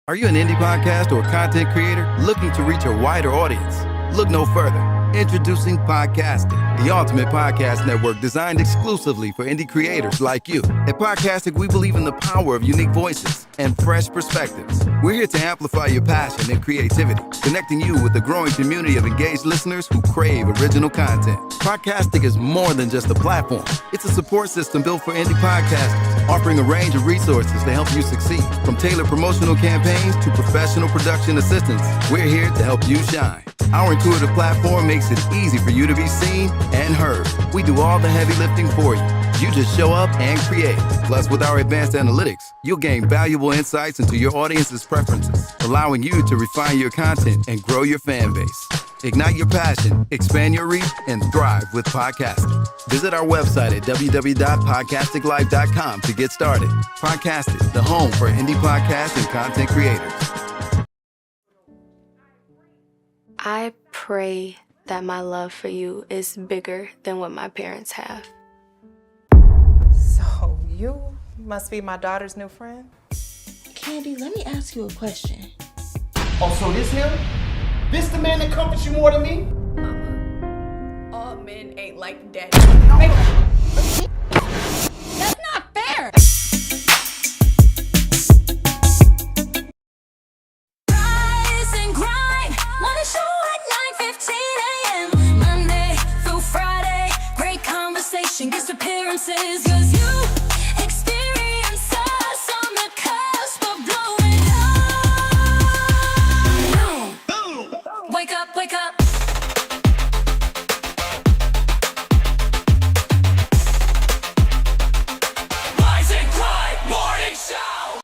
Are you an indie podcast or content creator looking to reach a wider audience? Look no further. Introducing Podcastic, the ultimate podcast network designed exclusively for indie creators like you. At Podcastic, we believe in the power of unique voices and fresh perspectives. We're here to amplify your passion and creativity, connecting you with the growing community of engaged listeners who crave original content. Podcastic is more than just a platform. It's a support system built for indie podcasters, offering a range of resources to help you succeed. From tailored promotional campaigns to professional production assistance, we're here to help you shine. Our intuitive platform makes it easy for you to be seen and heard. We do all the heavy lifting for you. You just show up and create. Plus, with our advanced analytics, you'll gain valuable insights into your audience's preferences, allowing you to refine your content and grow your fan base. Ignite your passion, expand your reach, and thrive with podcasting. Visit our website at www.podcasticlife.com to get started. Podcastic, the home for indie podcasts and content creators. I pray that my love for you is bigger than what my parents have. So you must be my daughter's new friend? Candy, let me ask you a question. Oh, so this him? This the man that comforts you more than me? Mama, all men ain't like daddy. That's not fair! Rise and grind, wanna show at 9:15 a.m. Monday through Friday, great conversation, guest appearances, 'cause you experience us on the cusp of blowing up. Wake up, wake up. Rise and grind morning show.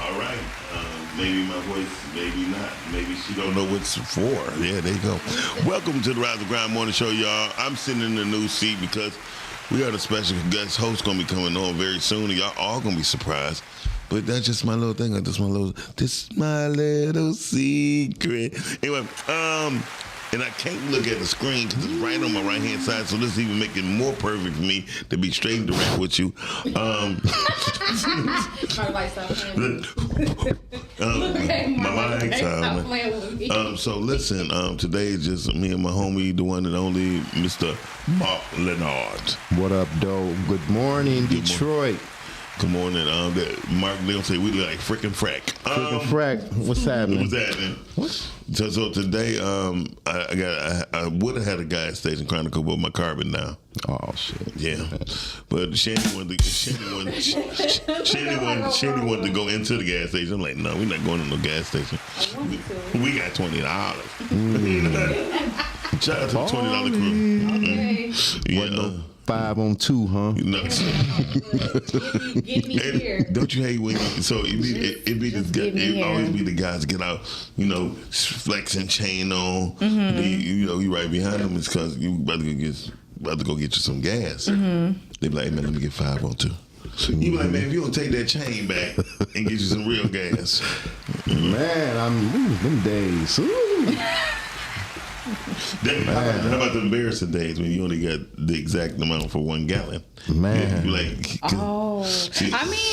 All right. Maybe my voice, maybe not. Maybe she don't know what's for. Yeah, there you go. Welcome to the Rise and Grind Morning Show, y'all. I'm sitting in the new seat because we got a special guest host going to be coming on very soon, and y'all all going to be surprised. But that's just my little thing. This my little secret. Anyway, and I can't look at the screen because it's right on my right-hand side, so this even make it more perfect for me to be straight and direct with you. My lights out. So listen, today is just me and my homie, the one and only Mr. Mark Leonard. What up, though? Good morning, Detroit. Good morning. Mark, they don't say we look like frickin' frack. Frack. What's happening? What's happening? What? So today, I would have had a gas station Chronicle, but my car been down. Oh shit. Yeah, but Shandy wanted to go into the gas station. I'm like, no, we're not going to no gas station. We got $20. Shout out to the $20 crew. Okay. Yeah. 5 on 2, huh? No. Get me here. Don't you hate when it'd be this guy, it always be the guys get out, flexing chain on. Mm-hmm. You right behind them. It's because you about to go get you some gas. Mm-hmm. They be like, man, let me get 5 on 2. You be like, man, if you don't take that chain back and get you some real gas. Man, I mean, them days. Ooh. How about the embarrassing days when you only got the exact amount for 1 gallon? Man. I mean,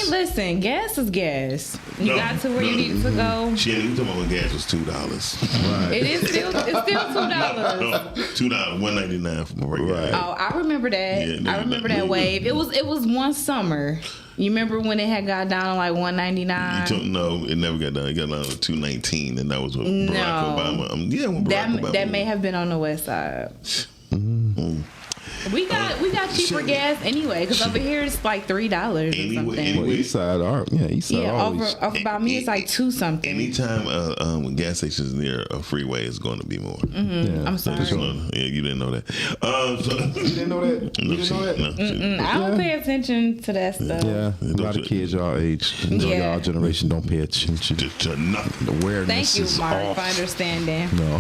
listen, gas is gas. You got to where you needed to go. Shit, we talking about when gas was $2. Right. It's still $2. No, $2, $1.99 for my regular. Right. Oh, I remember that. Yeah, I remember that wave. It was one summer. You remember when it had got down to like $1.99? No, it never got down. It got down to $2.19, and that was with Barack Obama. When Barack Obama. That may have been on the west side. Mm-hmm. We got cheaper gas anyway, because over here it's like $3 or something. Well, east side, over by me it's like 2 something. Anytime when gas stations near a freeway is going to be more. Mm-hmm. Yeah. I'm sorry. You didn't know that. You didn't know that? No, I don't pay attention to that stuff. Yeah, a lot of kids y'all age, y'all generation don't pay attention to nothing. The awareness. Thank you, is Mark, off. for understanding. No.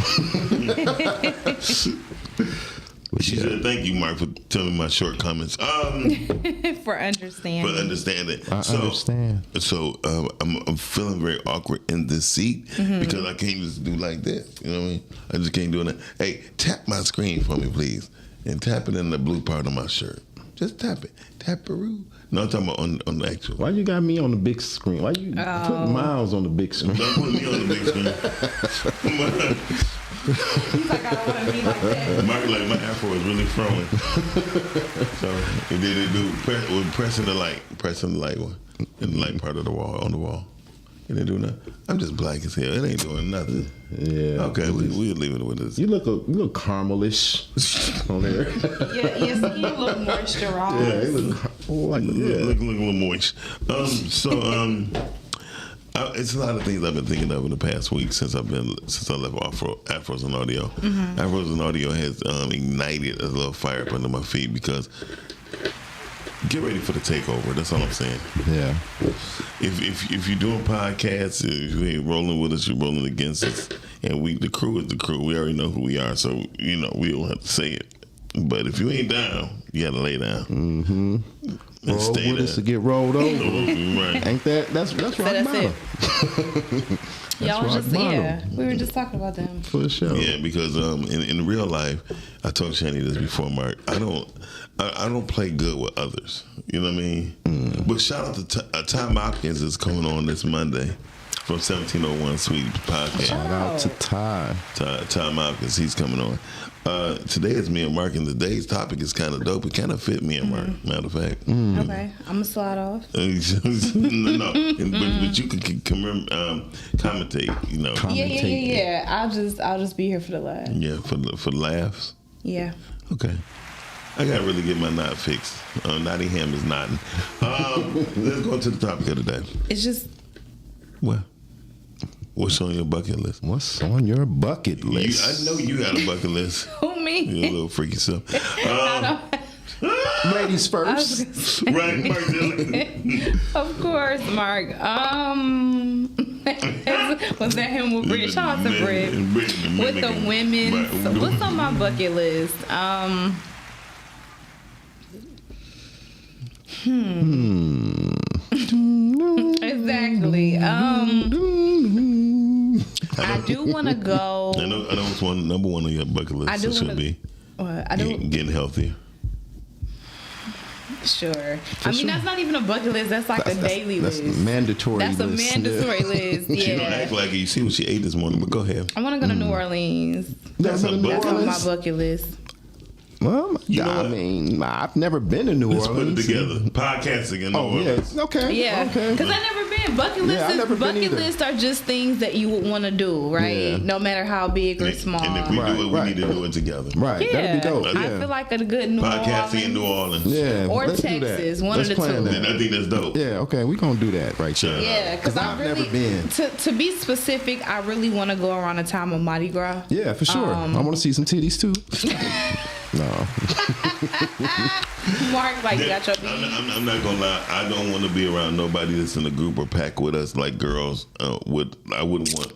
She said, "Thank you, Mark, for telling me my shortcomings." For understanding. I understand. So I'm feeling very awkward in this seat because I can't just do like this. You know what I mean? I just can't do it. Hey, tap my screen for me, please, and tap it in the blue part of my shirt. Just tap it. Taparoo. No, I'm talking about on the actual. Why you got me on the big screen? Why you put Miles on the big screen? Don't put me on the big screen. He's like, I don't want to be like that. Mark, like, my afro is really throwing. So, and then it do pressing the light one in the light part of the wall, on the wall. It didn't do nothing. I'm just black as hell. It ain't doing nothing. Yeah. Okay, we'll leave it with this. You look caramelish on there. Your skin look moisturized. Yeah, you look Look a little moist. It's a lot of things I've been thinking of in the past week since I left Afros and Audio. Mm-hmm. Afros and Audio has ignited a little fire up under my feet because get ready for the takeover. That's all I'm saying. Yeah. If you're doing podcasts, if you ain't rolling with us, you're rolling against us. And the crew is the crew. We already know who we are, so we don't have to say it. But if you ain't down, you gotta lay down. Mm-hmm. And Roll stay with there. us to get rolled over. Right. Ain't that's rock bottom. Y'all was rock just bottom. we were just talking about them. For sure. Yeah, because in real life, I told Shani this before, Mark. I don't play good with others. You know what I mean? But shout out to Tom Hopkins is coming on this Monday from 1701 Sweet Podcast. Shout out to Ty. Tom Hopkins, he's coming on. Today is me and Mark, and today's topic is kind of dope. It kind of fit me and Mark, matter of fact. Okay, I'm gonna slide off. No, but you can commentate. You know. Yeah. I'll just be here for the laugh. Yeah, for the laughs. Yeah. Okay. I gotta really get my knot fixed. Nottingham is nodding. Let's go to the topic of the day. It's just What? What's on your bucket list? What's on your bucket list? I know you got a bucket list. who me? You're a little freaky self. Ladies first. Right, Mark Dillon. Of course, Mark. Was that him with Brit? Shout out to Brit. With the women. Right. What's on my bucket list? Exactly. I do want to go. I know what's number one on your bucket list. I do should wanna, be what? I do. getting healthier. Sure. I mean, that's not even a bucket list. That's like a daily list. That's mandatory. That's a mandatory list. Yeah. She don't act like it. You see what she ate this morning, but go ahead. I want to go to New Orleans. That's a That's on my list. bucket list. Well, You know I what? mean, I've never been to New Let's put it Orleans. together. Podcasting in New Oh, Orleans. yeah. Okay. Yeah, Okay. because I've never been. Bucket lists, I've never been bucket either. lists are just things that you would want to do, right? Yeah. No matter how big or And small. if we do it, we need to do it together. Right. Yeah, That'd be dope. I Yeah. feel like a good New Podcasting in New Orleans. Orleans. Yeah. Or let's do that. Texas, one Let's of the plan two. that. I think that's dope. Yeah. Okay. We're gonna do that right there. Yeah, because I I've really never been. To be specific, I really want to go around the time of Mardi Gras. Yeah, for sure. I want to see some titties too. No. Mark, like, got your I'm not gonna lie. I don't want to be around nobody that's in a group or pack with us like girls. I wouldn't want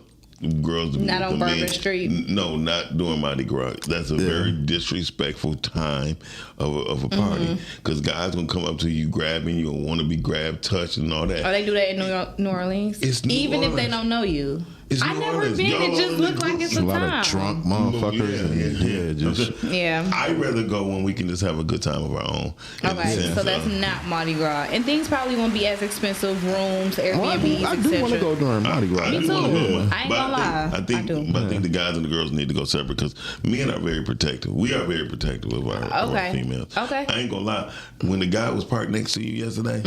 girls to be Not with on the Bourbon men. Street. No, not during Mardi Gras. That's a very disrespectful time of a party because guys gonna come up to you grabbing you and want to be grabbed, touched, and all that. Oh, they do that in New Orleans? It's New Even if they Orleans. don't know you. It's I New never Orleans. been. Y'all It just in the looked like group. it's A a lot time. of drunk motherfuckers. Yeah. Just Yeah. I'd rather go when we can just have a good time of our own. Okay, so that's not Mardi Gras. And things probably won't be as expensive. Rooms, Airbnbs, I do want to go etc. during Mardi Gras. Me too. I ain't gonna lie. I think the guys and the girls need to go separate because men are very protective. We are very protective of our females. Okay. I ain't gonna lie. When the guy was parked next to you yesterday,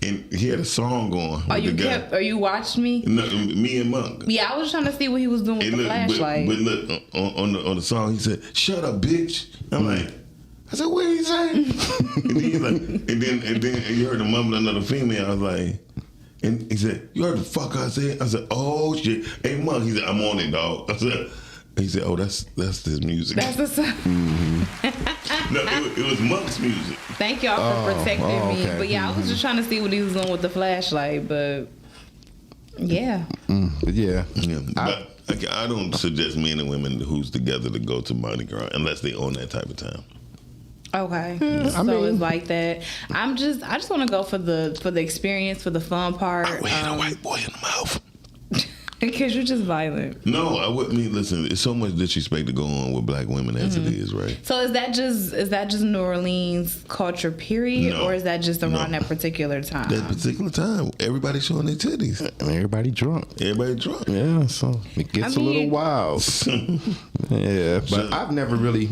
and he had a song going. Are you watched me? No, me and Monk. Yeah, I was trying to see what he was doing with the flashlight. But look, on the song, he said, "Shut up, bitch." I'm like, I said, "What did he say?" And then he's like, and then you heard the mumbling of the female. I was like, and he said, "You heard the fuck I said?" I said, "Oh shit." Hey, Monk. He said, "I'm on it, dog." I said. He said, "Oh, that's his music." That's the song. No, it was Monk's music. Thank y'all for protecting me. okay. But yeah, I was just trying to see what he was doing with the flashlight. But yeah. Yeah. Yeah, but I don't suggest men and women who's together to go to Mardi Gras unless they own that type of time. Okay, I so mean- it's like that. I just want to go for the experience, for the fun part. We hit a white boy in the mouth. Because you're just violent. No, I wouldn't mean. Listen, it's so much disrespect to go on with black women as it is, right? So is that just New Orleans culture, period, No. or is that just around No. that particular time? That particular time, everybody showing their titties. And everybody drunk. Everybody drunk. Yeah, so it gets I a little mean- wild. Yeah, but So- I've never really.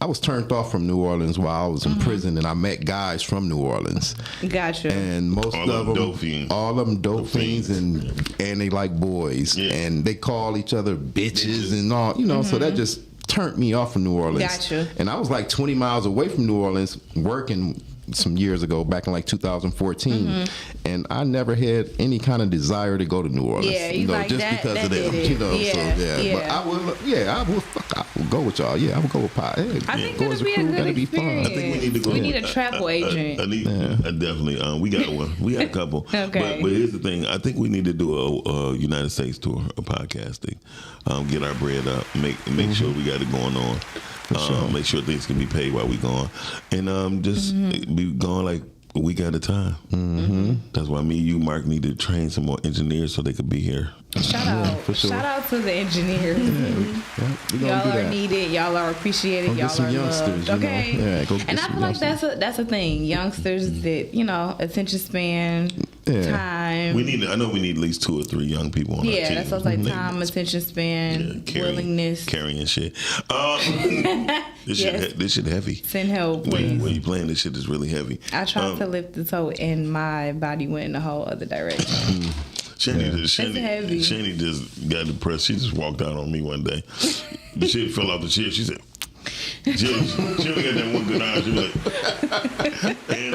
I was turned off from New Orleans while I was in prison, and I met guys from New Orleans, Gotcha. and most All of them them, dope fiends. all of them dope fiends, fiends. and they like boys, Yeah. and they call each other bitches and all, you know. So that just turned me off from New Orleans. Gotcha. And I was like 20 miles away from New Orleans working some years ago, back in like 2014, and I never had any kind of desire to go to New Orleans. Yeah, you you know, like just that- because that of them. did it. You know, Yeah, so yeah. But I would go with y'all. Yeah, I would go with Pie. Hey, I think go that'd as a be a crew, good that'd be experience. fun. I think we need to go. We need a travel agent. I definitely. We got one. We got a couple. Okay. But here's the thing. I think we need to do a United States tour of podcasting. Get our bread up. Make sure we got it going on. Make sure things can be paid while we gone, and just be gone like a week at a time. That's why me, you, Mark, need to train some more engineers so they could be here. Shout out. for sure. Shout out to the engineers. We gonna Y'all do are that. needed. Y'all are appreciated. Go get Y'all some are youngsters, loved. you know. Okay. Yeah, go get and I some feel like youngsters. that's a thing. Youngsters that attention span, Yeah. time. I know we need at least 2 or 3 young people on our team. Yeah, that's what I was like. They- Time, attention span, carrying- willingness. carrying shit. This Yes. shit, this shit heavy. Send help, When please. you playing, this shit is really heavy. I tried to lift the toe and my body went in a whole other direction. heavy. Shani just got depressed. She just walked out on me one day. The shit fell off the chair. She said, she only got that one good eye. She was like, and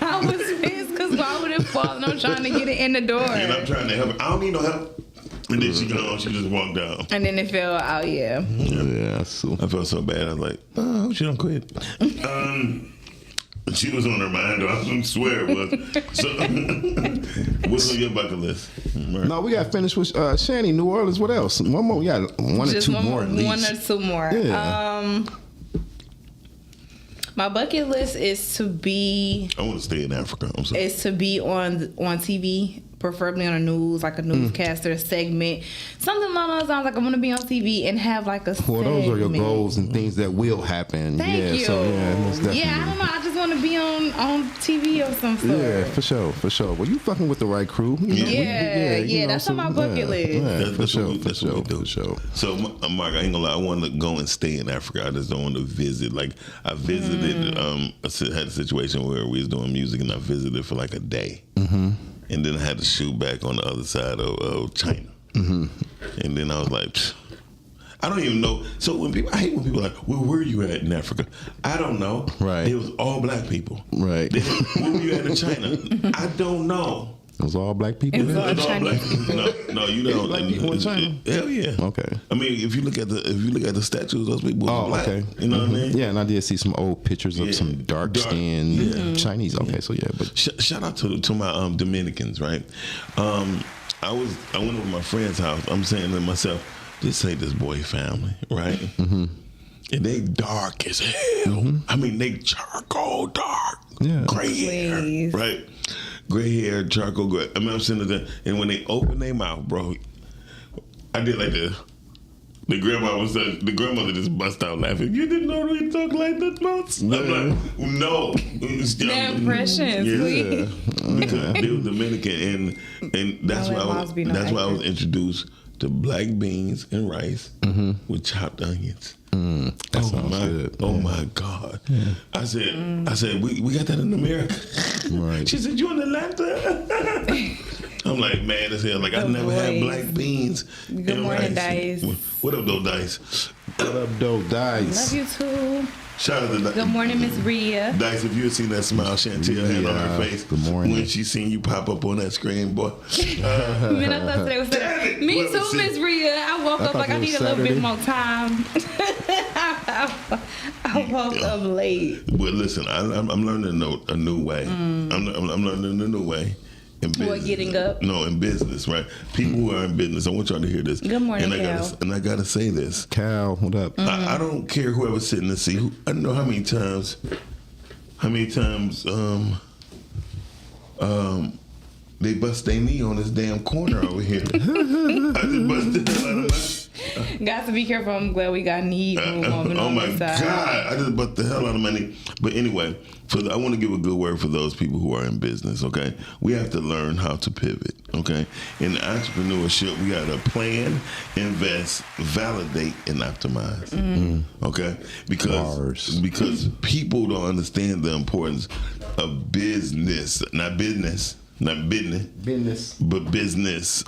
I was pissed because why would it fall? And I'm trying to get it in the door. I'm trying to help her. I don't need no help. And then she gone. She just walked out. And then it fell out, yeah. Yeah, so I felt so bad. I was like, oh, I hope she don't quit. She was on her mind, though. I swear it was. So, what's on your bucket list? no, we got finished with Shani, New Orleans. What else? One more. We got one Just or two more at least. one or two more. Yeah. My bucket list is to be I want to stay in Africa. I'm sorry. on TV, preferably on the news, like a newscaster segment, something along those lines. Like I want to be on TV and have like a. Well, those are your segment. goals and things that will happen. Thank yeah, you. So yeah, most definitely. Yeah, I don't know. I just want to be on TV or some sort. Yeah, for sure. Well, you fucking with the right crew. You know, Yeah, that's on my bucket list. Yeah, That's for what sure, we- for that's what we sure, do. for sure. So, Mark, I ain't gonna lie. I want to go and stay in Africa. I just don't want to visit. Like, I visited, had a situation where we was doing music and I visited for like a day. Mm-hmm. And then I had to shoot back on the other side of China. Mm-hmm. And then I was like, pfft, I don't even know. So I hate when people are like, where were you at in Africa? I don't know. Right. It was all black people. Right. Where were you at in China? I don't know. It was all black people. It was there? all It's all black Chinese. people. No, you don't. Black people in China? Hell yeah. Okay. I mean, if you look at the statues, those people were Oh, black. okay. You know what I mean? Yeah, and I did see some old pictures of Yeah. some dark Dark, skinned yeah. Chinese. Okay, so yeah, but Shout out to my Dominicans, right? I went over to my friend's house. I'm saying to myself, this ain't this boy family, right? Mm-hmm. And they dark as hell. I mean, they charcoal dark, Yeah. gray Please. hair, right? Gray hair, charcoal gray. I mean, I'm sitting there, and when they open their mouth, bro, I did like this. The grandmother just bust out laughing. You didn't know we talk like that, Mouse? I'm like, no. The impressions, Yeah. Because they were Dominican, and that's Don't why let I Mouse be was, no that's why I was actor. introduced to black beans and rice with chopped onions. that sounds good. Oh my God! I said, we got that in America. Right. She said, you in Atlanta? I'm like, mad as hell. Like, I never had boys. black beans. Good and morning, rice. Dice. What up, though, Dice? What up, though, Dice? Love you too. Shout out to Dice. Good morning, Miss Rhea. Dice, if you had seen that smile Chantel had on her Yeah. face Good morning. when she seen you pop up on that screen, boy. Man, I thought today was Saturday. Me Whoever too, said- Miss Rhea. I woke up thought like I it was need a little bit Saturday. more time. I woke up late. But listen, I'm learning a new way. I'm learning a new way. In business. What, getting up? No, in business, right? People who are in business, I want y'all to hear this. Good morning, and Cal. I gotta say this. Cal, what up? I don't care whoever's sitting in the seat. I don't know how many times they bust their knee on this damn corner over here. I just busted the hell out of my. Got to be careful. I'm glad we got knee movement Oh on my this side. God! I just busted the hell out of my knee. But anyway, I want to give a good word for those people who are in business. Okay, we have to learn how to pivot. Okay, in entrepreneurship, we got to plan, invest, validate, and optimize. Okay, because people don't understand the importance of business, not business, but business.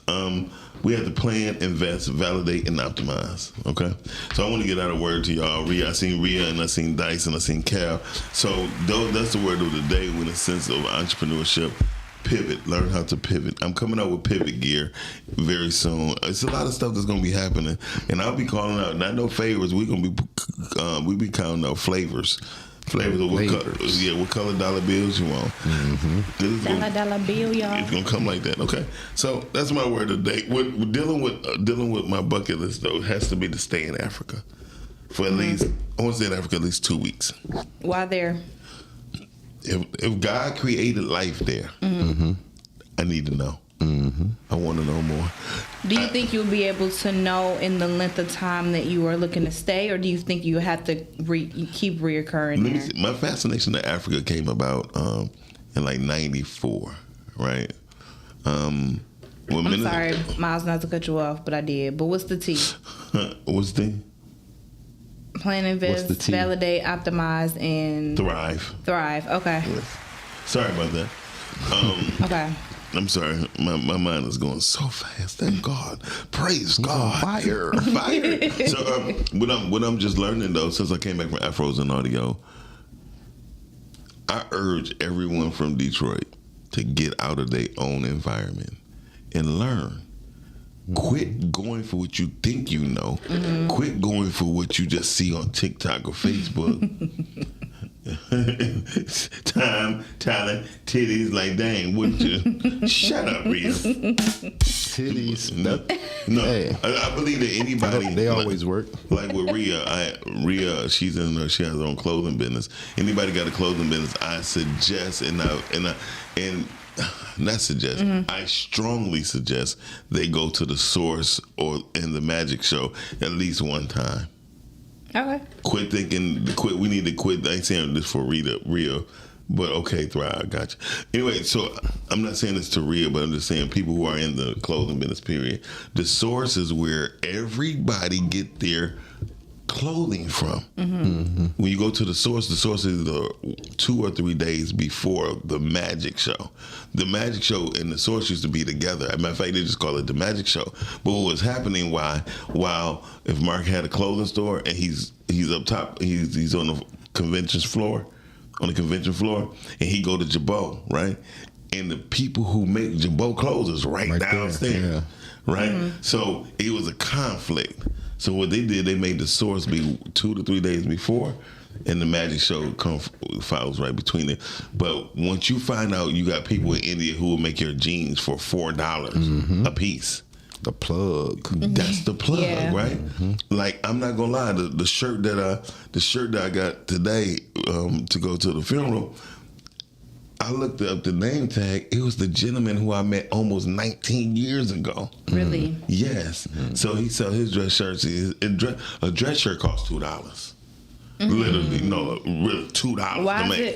We have to plan, invest, validate, and optimize. Okay, so I want to get out a word to y'all. I seen Rhea, and I seen Dice, and I seen Cal. So that's the word of the day in the sense of entrepreneurship. Pivot. Learn how to pivot. I'm coming out with pivot gear very soon. It's a lot of stuff that's going to be happening, and I'll be calling out not no favors. We're going to be we be counting out flavors. Flavors of what color dollar bills you want. Dollar bill, y'all. It's gonna come like that. Okay, so that's my word of the day. We're dealing with my bucket list though. It has to be to stay in Africa for at least. I want to stay in Africa at least 2 weeks. Why there? If God created life there, I need to know. I want to know more. Do you think you'll be able to know in the length of time that you are looking to stay, or do you think you have to keep reoccurring there? My fascination to Africa came about in like '94, right? I'm sorry, Miles, not to cut you off, but I did. But what's the T? What's the T? Plan, invest, validate, optimize, and thrive. Okay. Yes. Sorry about that. Okay. I'm sorry. My mind is going so fast. Thank God. Praise God. Fire. So what I'm just learning though, since I came back from Afros and Audio, I urge everyone from Detroit to get out of their own environment and learn. Quit going for what you think you know. Quit going for what you just see on TikTok or Facebook. Time, talent, titties, like dang, wouldn't you? Shut up, Rhea. Titties. No. Hey. I believe that anybody they always work. Like with Rhea, she has her own clothing business. Anybody got a clothing business, I suggest I strongly suggest they go to the Source or in the Magic Show at least one time. Okay. Quit thinking. We need to quit. I ain't saying this for Rhea, but okay, Thrive, gotcha. Anyway, so I'm not saying this to Rhea, but I'm just saying people who are in the clothing business. Period. The Source is where everybody get their clothing from. When you go to the Source is 2 or 3 days before the Magic Show. The Magic Show and the Source used to be together. As a matter of fact, they just call it the Magic Show. But what was happening while if Mark had a clothing store and he's up top, he's on the convention floor, and he go to Jabot, right? And the people who make Jabot clothes is right downstairs, right? So it was a conflict. So what they did, they made the Source be 2 to 3 days before, and the Magic Show follows right between it. But once you find out you got people in India who will make your jeans for $4 a piece. The plug. That's the plug, right? Like, I'm not gonna lie, the shirt that I got today to go to the funeral, I looked up the name tag. It was the gentleman who I met almost 19 years ago. Really? Yes. So he sell his dress shirts. A dress shirt costs $2. Literally, no, really $2.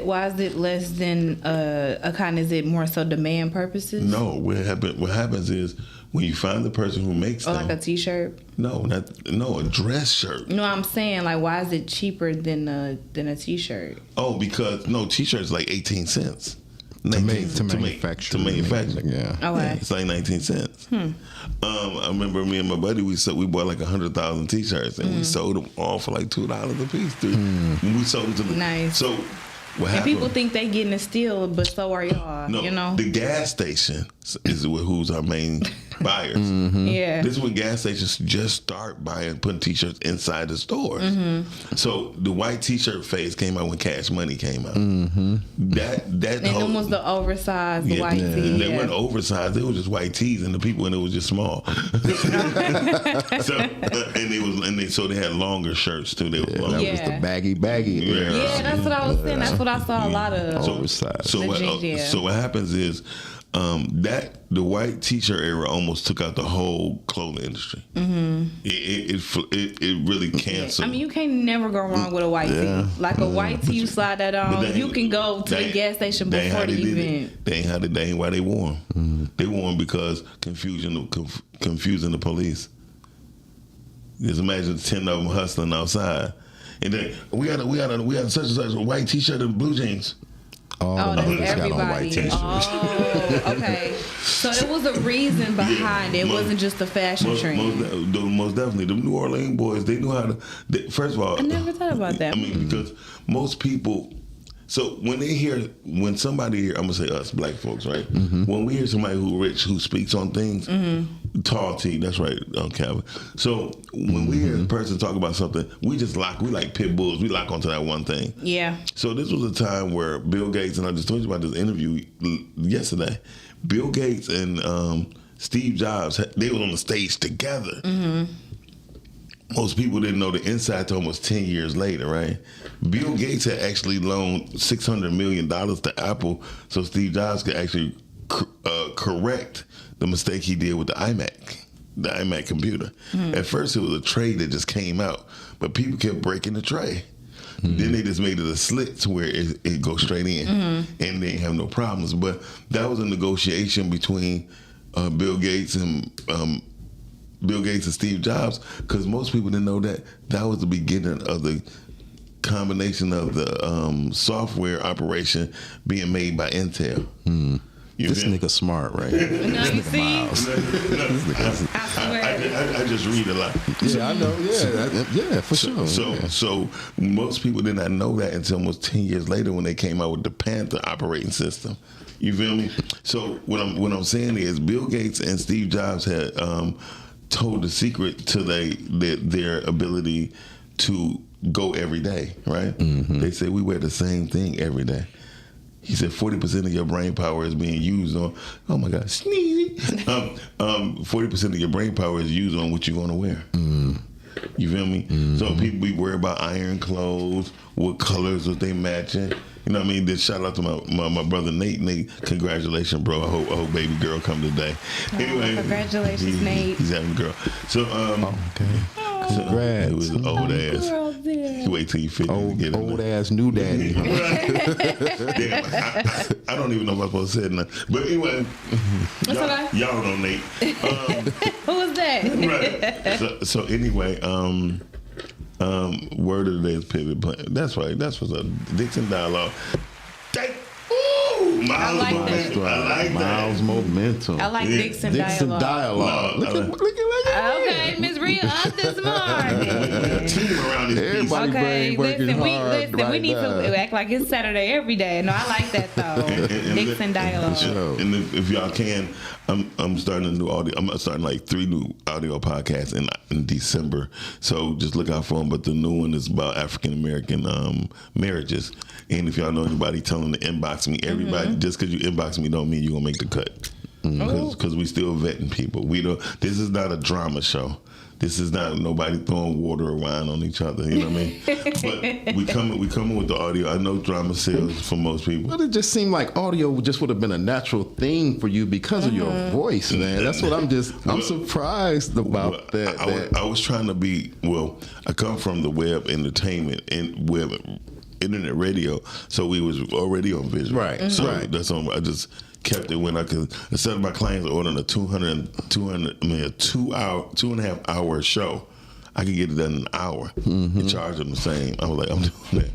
Why is it less than a kind? Is it more so demand purposes? No, what happens is when you find the person who makes them. Like a T-shirt? No, a dress shirt. No, I'm saying like, why is it cheaper than a T-shirt? Oh, because T-shirt's like 18 cents. To manufacture. Yeah. Okay. It's like 19 cents. I remember me and my buddy, we bought like 100,000 T-shirts and we sold them all for like $2 a piece. We sold them to the nice. So what happened? And people think they getting a steal, but so are y'all. No, you know, the gas station is who's our main buyers. Yeah. This is when gas stations just start putting T-shirts inside the stores. So the white T-shirt phase came out when Cash Money came out. That and them was the oversized white tee. They weren't oversized. They were just white tees, and the people in it was just small. So they had longer shirts too. They were longer. That was the baggy. Yeah, that's what I was saying. That's what I saw a lot of. Oversized. So what happens is, that the white T-shirt era almost took out the whole clothing industry. Mm-hmm. It really canceled. I mean, you can't never go wrong with a white tee. Like a white tee, you slide that on. You can go to the gas station before the event. They ain't why they wore them. Mm-hmm. They wore them because confusing the police. Just imagine 10 of them hustling outside, and then we had such and such a white T-shirt and blue jeans. That's everybody. Oh, okay. So there was a reason behind it. It wasn't just a fashion trend. Most definitely. The New Orleans boys, they knew how to. First of all, I never thought about that. I mean, because most people. So when somebody here, I'm gonna say us black folks, right? Mm-hmm. When we hear somebody who speaks on things, tall T, that's right, Calvin. So when we hear a person talk about something, we like pit bulls. We lock onto that one thing. Yeah. So this was a time where Bill Gates, and I just told you about this interview yesterday. Bill Gates and Steve Jobs, they were on the stage together. Mm-hmm. Most people didn't know the inside to almost 10 years later, right? Bill Gates had actually loaned $600 million to Apple so Steve Jobs could actually correct the mistake he did with the iMac computer. Mm-hmm. At first, it was a tray that just came out, but people kept breaking the tray. Mm-hmm. Then they just made it a slit to where it goes straight in, and they didn't have no problems. But that was a negotiation between Bill Gates and Steve Jobs, because most people didn't know that was the beginning of the combination of the software operation being made by Intel. This nigga smart, right? No, you see? I just read a lot. Yeah, I know. Yeah, for sure. So most people did not know that until almost 10 years later when they came out with the Panther operating system. You feel me? So what I'm saying is Bill Gates and Steve Jobs had told the secret to their ability to go every day, right? Mm-hmm. They say we wear the same thing every day. He said 40% of your brain power is being used on, oh my God, sneezy. 40% of your brain power is used on what you're going to wear. Mm. You feel me? Mm-hmm. So people be worried about iron clothes, what colors are they matching. You know what I mean? Then shout out to my brother Nate. Nate, congratulations, bro. I hope baby girl come today. Anyway, congratulations, Nate. He's having a girl. So okay. Congrats. It was an old ass. You wait till you 50 to get old ass new daddy. Damn, I don't even know if I'm supposed to say it. But anyway, y'all know Nate. Who was that? Right. So anyway, word of the day is pivot plan. That's right. That's what's up. Dixon Dialogue. Miles I like that. Miles Momentum. I like Dixon Dialogue. Look at. Okay, Miss Rhea up this morning. Everybody brain working hard. We need to act like it's Saturday every day. No, I like that though. Dixon Dialogue. And if y'all can, I'm starting a new audio. I'm starting like 3 new audio podcasts in December. So just look out for them. But the new one is about African American marriages. And if y'all know anybody, tell them to inbox me. Everybody, just because you inbox me don't mean you're going to make the cut. Because we still vetting people. This is not a drama show. This is not nobody throwing water or wine on each other. You know what I mean? But we coming with the audio. I know drama sells for most people. But it just seemed like audio just would have been a natural thing for you because of your voice, man. That's what I'm surprised about that. I was trying to be, I come from the web entertainment and web internet radio, so we was already on visual. Right. So that's on. I just kept it when I could. Instead of my clients ordering a 2.5 hour show, I could get it done in an hour and charge them the same. I was like, I'm doing that.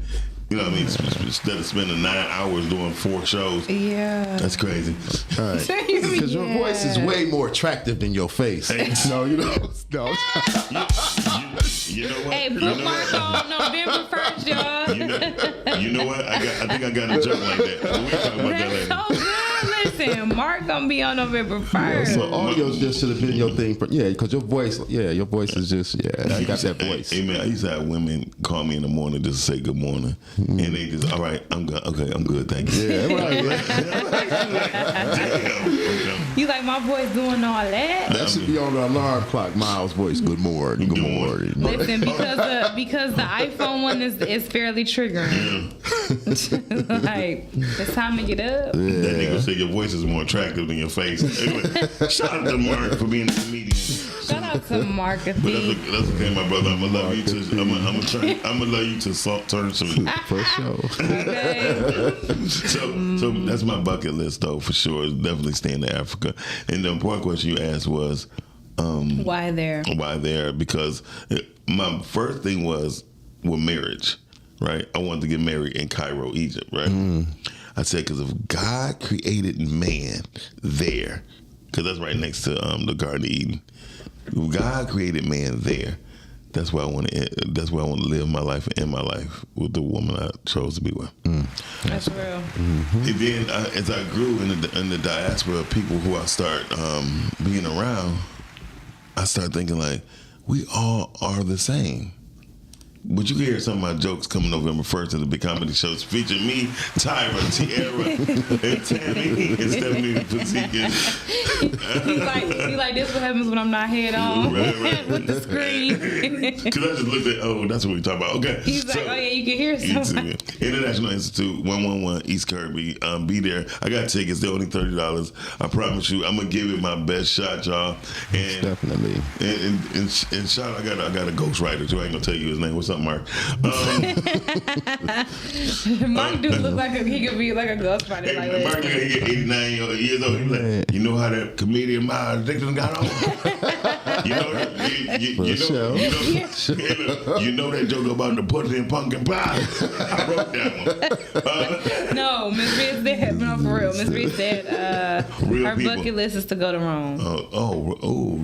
You know what I mean? Instead of spending 9 hours doing 4 shows. Yeah. That's crazy. All right. Because your voice is way more attractive than your face. No, you know. No. You know what? Hey, bookmark on November 1st, y'all. You know what? I think I got a joke like that. We'll talk about that later. So good. Listen, Mark gonna be on November 1st. So audio just should have been your thing. Because your voice is just, you got that voice. Hey, man, I used to have women call me in the morning just to say good morning. And they just, all right, I'm good. Okay, I'm good, thank you. Yeah, right. Damn. You like my voice doing all that? That should be on the alarm clock. Miles' voice. Good morning. Good morning. Listen, because the iPhone one is fairly triggering. Like, it's time to get up. That nigga said your voice is more attractive than your face. Anyway, shout out to Mark for being a comedian. Shout out to Marcus. But that's okay, my brother. I'm gonna love you to. I'm gonna love you to turn some. For sure. Okay. So that's my bucket list, though, for sure. Definitely staying in Africa. And the important question you asked was, why there? Why there? Because my first thing was with marriage, right? I wanted to get married in Cairo, Egypt, right? I said, because if God created man there, because that's right next to the Garden of Eden. If God created man there, that's where I want to. That's where I want to live my life and end my life with the woman I chose to be with. That's real. And then as I grew in the diaspora of people who I start being around, I start thinking like, we all are the same. But you can hear some of my jokes coming November 1st at the big comedy shows featuring me, Tyra, Tiara, and Tammy, and Stephanie Pazika. He like this what happens when I'm not head on with the screen. Because I just looked at, that's what we talking about. Okay. He's like, oh yeah, you can hear something. International Institute, 111 East Kirby. Be there. I got tickets. They're only $30. I promise you, I'm gonna give it my best shot, y'all. And Definitely. And shout, I got a ghostwriter too. I ain't gonna tell you his name. What's up, Mark? Mark do look like he could be like a ghostwriter. Like Mark, he get 89 years old. He's like, you know how that comedian Miles Dixon got on? You know that joke about the pussy and pumpkin pie? I wrote that one. No, Miss Reed said, no, for real. Miss Reed said her bucket list is to go to Rome.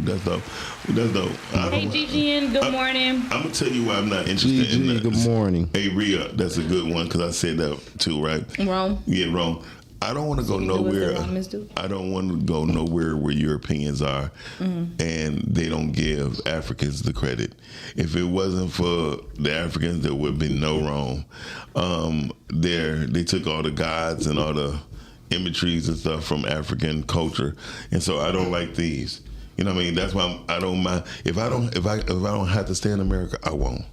That's dope. That's dope. Hey, GGN, good morning. I'm going to tell you why I'm not interested in that. Good morning. Hey, Rhea, that's a good one because I said that too, right? Rome. Yeah, Rome. I don't want to go nowhere. I don't want to go nowhere where Europeans are, and they don't give Africans the credit. If it wasn't for the Africans, there would be no Rome. They took all the gods and all the imageries and stuff from African culture, and so I don't like these. You know what I mean? That's why I don't mind if I don't have to stay in America, I won't.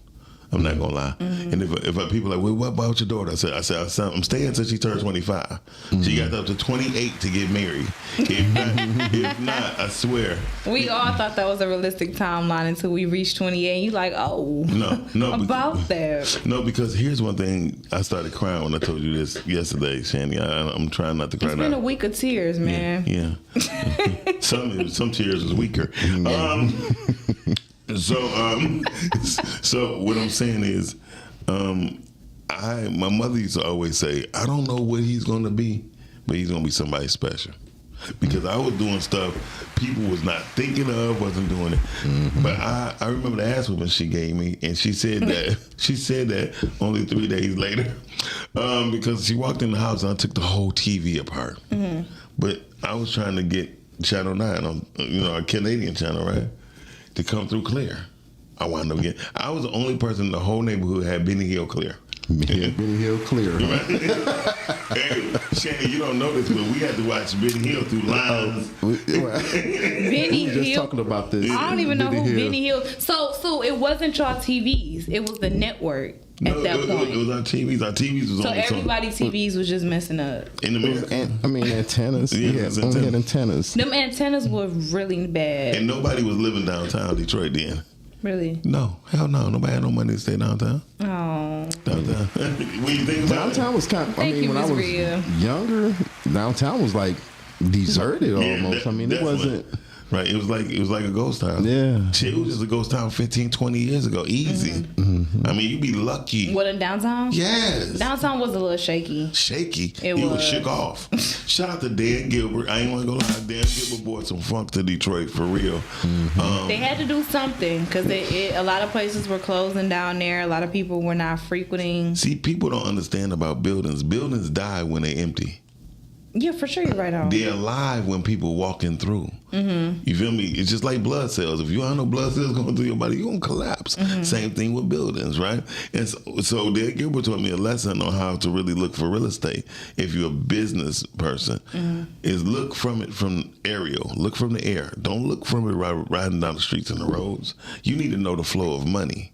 I'm not gonna lie. And if people are like, well, what about your daughter? I said, I'm staying until she turns 25. She got up to 28 to get married. If not, I swear. We all thought that was a realistic timeline until we reached 28. You like, no, about that. No, because here's one thing. I started crying when I told you this yesterday, Shanny. I'm trying not to cry. It's been a week of tears, man. Yeah. Some tears was weaker. So what I'm saying is, my mother used to always say, I don't know what he's gonna be, but he's gonna be somebody special. Because I was doing stuff people was not thinking of, wasn't doing it. But I remember the ass whooping she gave me, and she said that only 3 days later, because she walked in the house and I took the whole TV apart. But I was trying to get Channel 9 on, a Canadian channel, right? To come through clear. I wound up getting. I was the only person in the whole neighborhood had Benny Hill clear. Yeah, Benny Hill clear. Hey, Shannon, you don't know this, but we had to watch Benny Hill through lines. Benny Hill. Just Hill. talking about this. I don't even know who Benny Hill. So it wasn't y'all TVs. It was the network. At that point, it was our TVs. Our TVs was so on. Everybody's TVs was just messing up. In America, antennas. Yeah, only had antennas. Them antennas were really bad. And nobody was living downtown Detroit then. Really? No, hell no. Nobody had no money to stay downtown. Oh. Downtown. When you think about downtown was kind of. When I was Rhea. younger, downtown was like deserted almost. It wasn't. Right, it was like a ghost town. Yeah. Shit, it was just a ghost town 15, 20 years ago. Easy. I mean, you'd be lucky. What, in downtown? Yes. Downtown was a little shaky. Shaky. It was shook off. Shout out to Dan Gilbert. I ain't want to go lie. Dan Gilbert brought some funk to Detroit, for real. They had to do something because a lot of places were closing down there. A lot of people were not frequenting. See, people don't understand about buildings. Buildings die when they empty. Yeah, for sure, you're right on. They're alive when people walking through. You feel me? It's just like blood cells. If you have no blood cells going through your body, you're going to collapse. Same thing with buildings, right? And so Dan Gilbert taught me a lesson on how to really look for real estate. If you're a business person, is look from it from aerial. Look from the air. Don't look from it riding down the streets and the roads. You need to know the flow of money.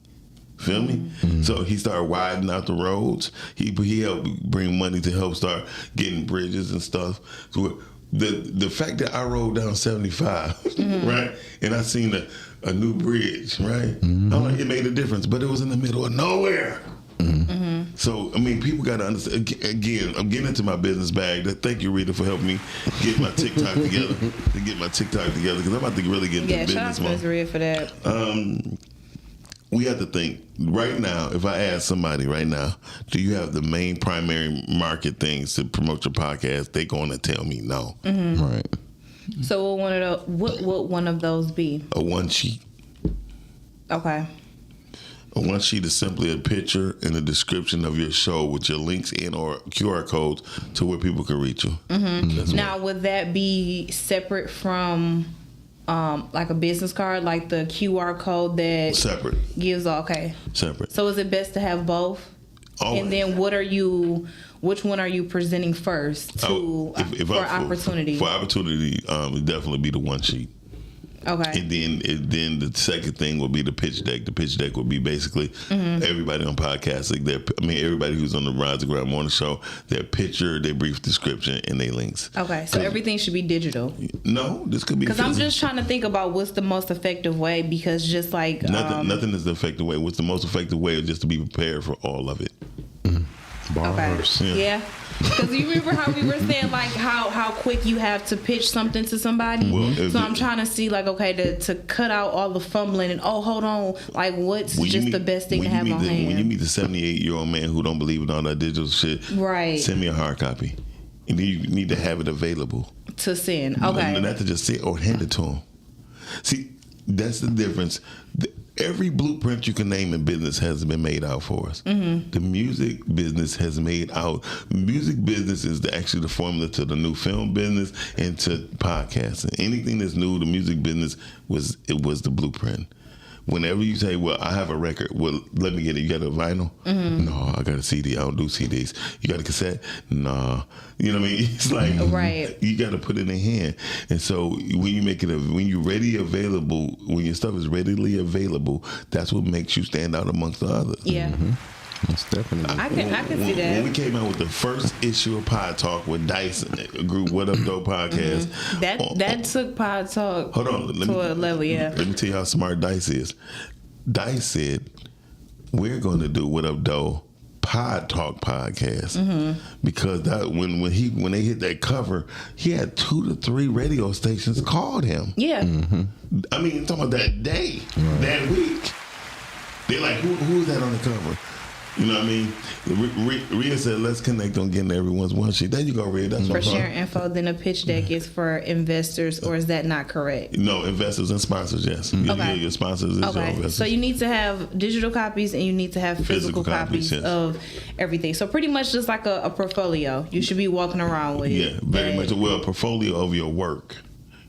Feel me? So he started widening out the roads. He helped bring money to help start getting bridges and stuff. So the fact that I rode down 75, right, and I seen a new bridge, right? I'm like, it made a difference, but it was in the middle of nowhere. So, I mean, people got to understand. Again, I'm getting into my business bag. Thank you, Rita, for helping me get my TikTok together. Because I'm about to really get into business. Yeah, shout out to Rita for that. We have to think right now. If I ask somebody right now, do you have the main primary market things to promote your podcast? They're going to tell me no. Right. So what one of those be? A one sheet. Okay. A one sheet is simply a picture and a description of your show with your links and or QR codes to where people can reach you. Now, would that be separate from like a business card, like the QR code that Separate. gives? Okay. Separate. So is it best to have both? Always. And then which one are you presenting first for opportunity? For opportunity, it'd definitely be the one sheet. Okay. And then the second thing will be the pitch deck. The pitch deck would be basically everybody on podcasting. Everybody who's on the Rise of Ground Morning Show, their picture, their brief description, and their links. Okay, so everything should be digital. No, this could be because I'm just trying to think about what's the most effective way. Because just like nothing is the effective way. What's the most effective way is just to be prepared for all of it. Bars. Okay. Yeah. Because you remember how we were saying like how quick you have to pitch something to somebody. Well, so I'm trying to see like to cut out all the fumbling and hold on, like what's just the best thing to have on hand. When you meet the 78-year-old man who don't believe in all that digital shit, right? Send me a hard copy. And then you need to have it available to send. Okay. Not to just say or hand it to him. See, that's the difference. Every blueprint you can name in business has been made out for us. The music business has made out. Music business is actually the formula to the new film business and to podcasting. Anything that's new, the music business was the blueprint. Whenever you say, well, I have a record, well, let me get it. You got a vinyl? No, I got a CD. I don't do CDs. You got a cassette? No. You know what I mean? It's like, right. You got to put it in hand. And so when you make it, when you're ready available, when your stuff is readily available, that's what makes you stand out amongst the others. Yeah. That's definitely. I can see that. When we came out with the first issue of Pod Talk with Dyson, a group What Up Dope podcast. That took Pod Talk to a level, yeah. Let me tell you how smart Dice is. Dice said, we're going to do What Up Dope Pod Talk podcast. Because that when they hit that cover, he had 2 to 3 radio stations called him. Yeah. I mean, talking about that day, that week. They're like, who's that on the cover? You know what I mean? Rhea said, let's connect on getting everyone's one sheet. There you go, Rhea. That's for sharing info. Then a pitch deck is for investors, or is that not correct? No, investors and sponsors, yes. Okay. Your sponsors is your investors. So you need to have digital copies and you need to have physical copies yes. of everything. So pretty much just like a portfolio. You should be walking around with. Yeah, very much. Well, a portfolio of your work.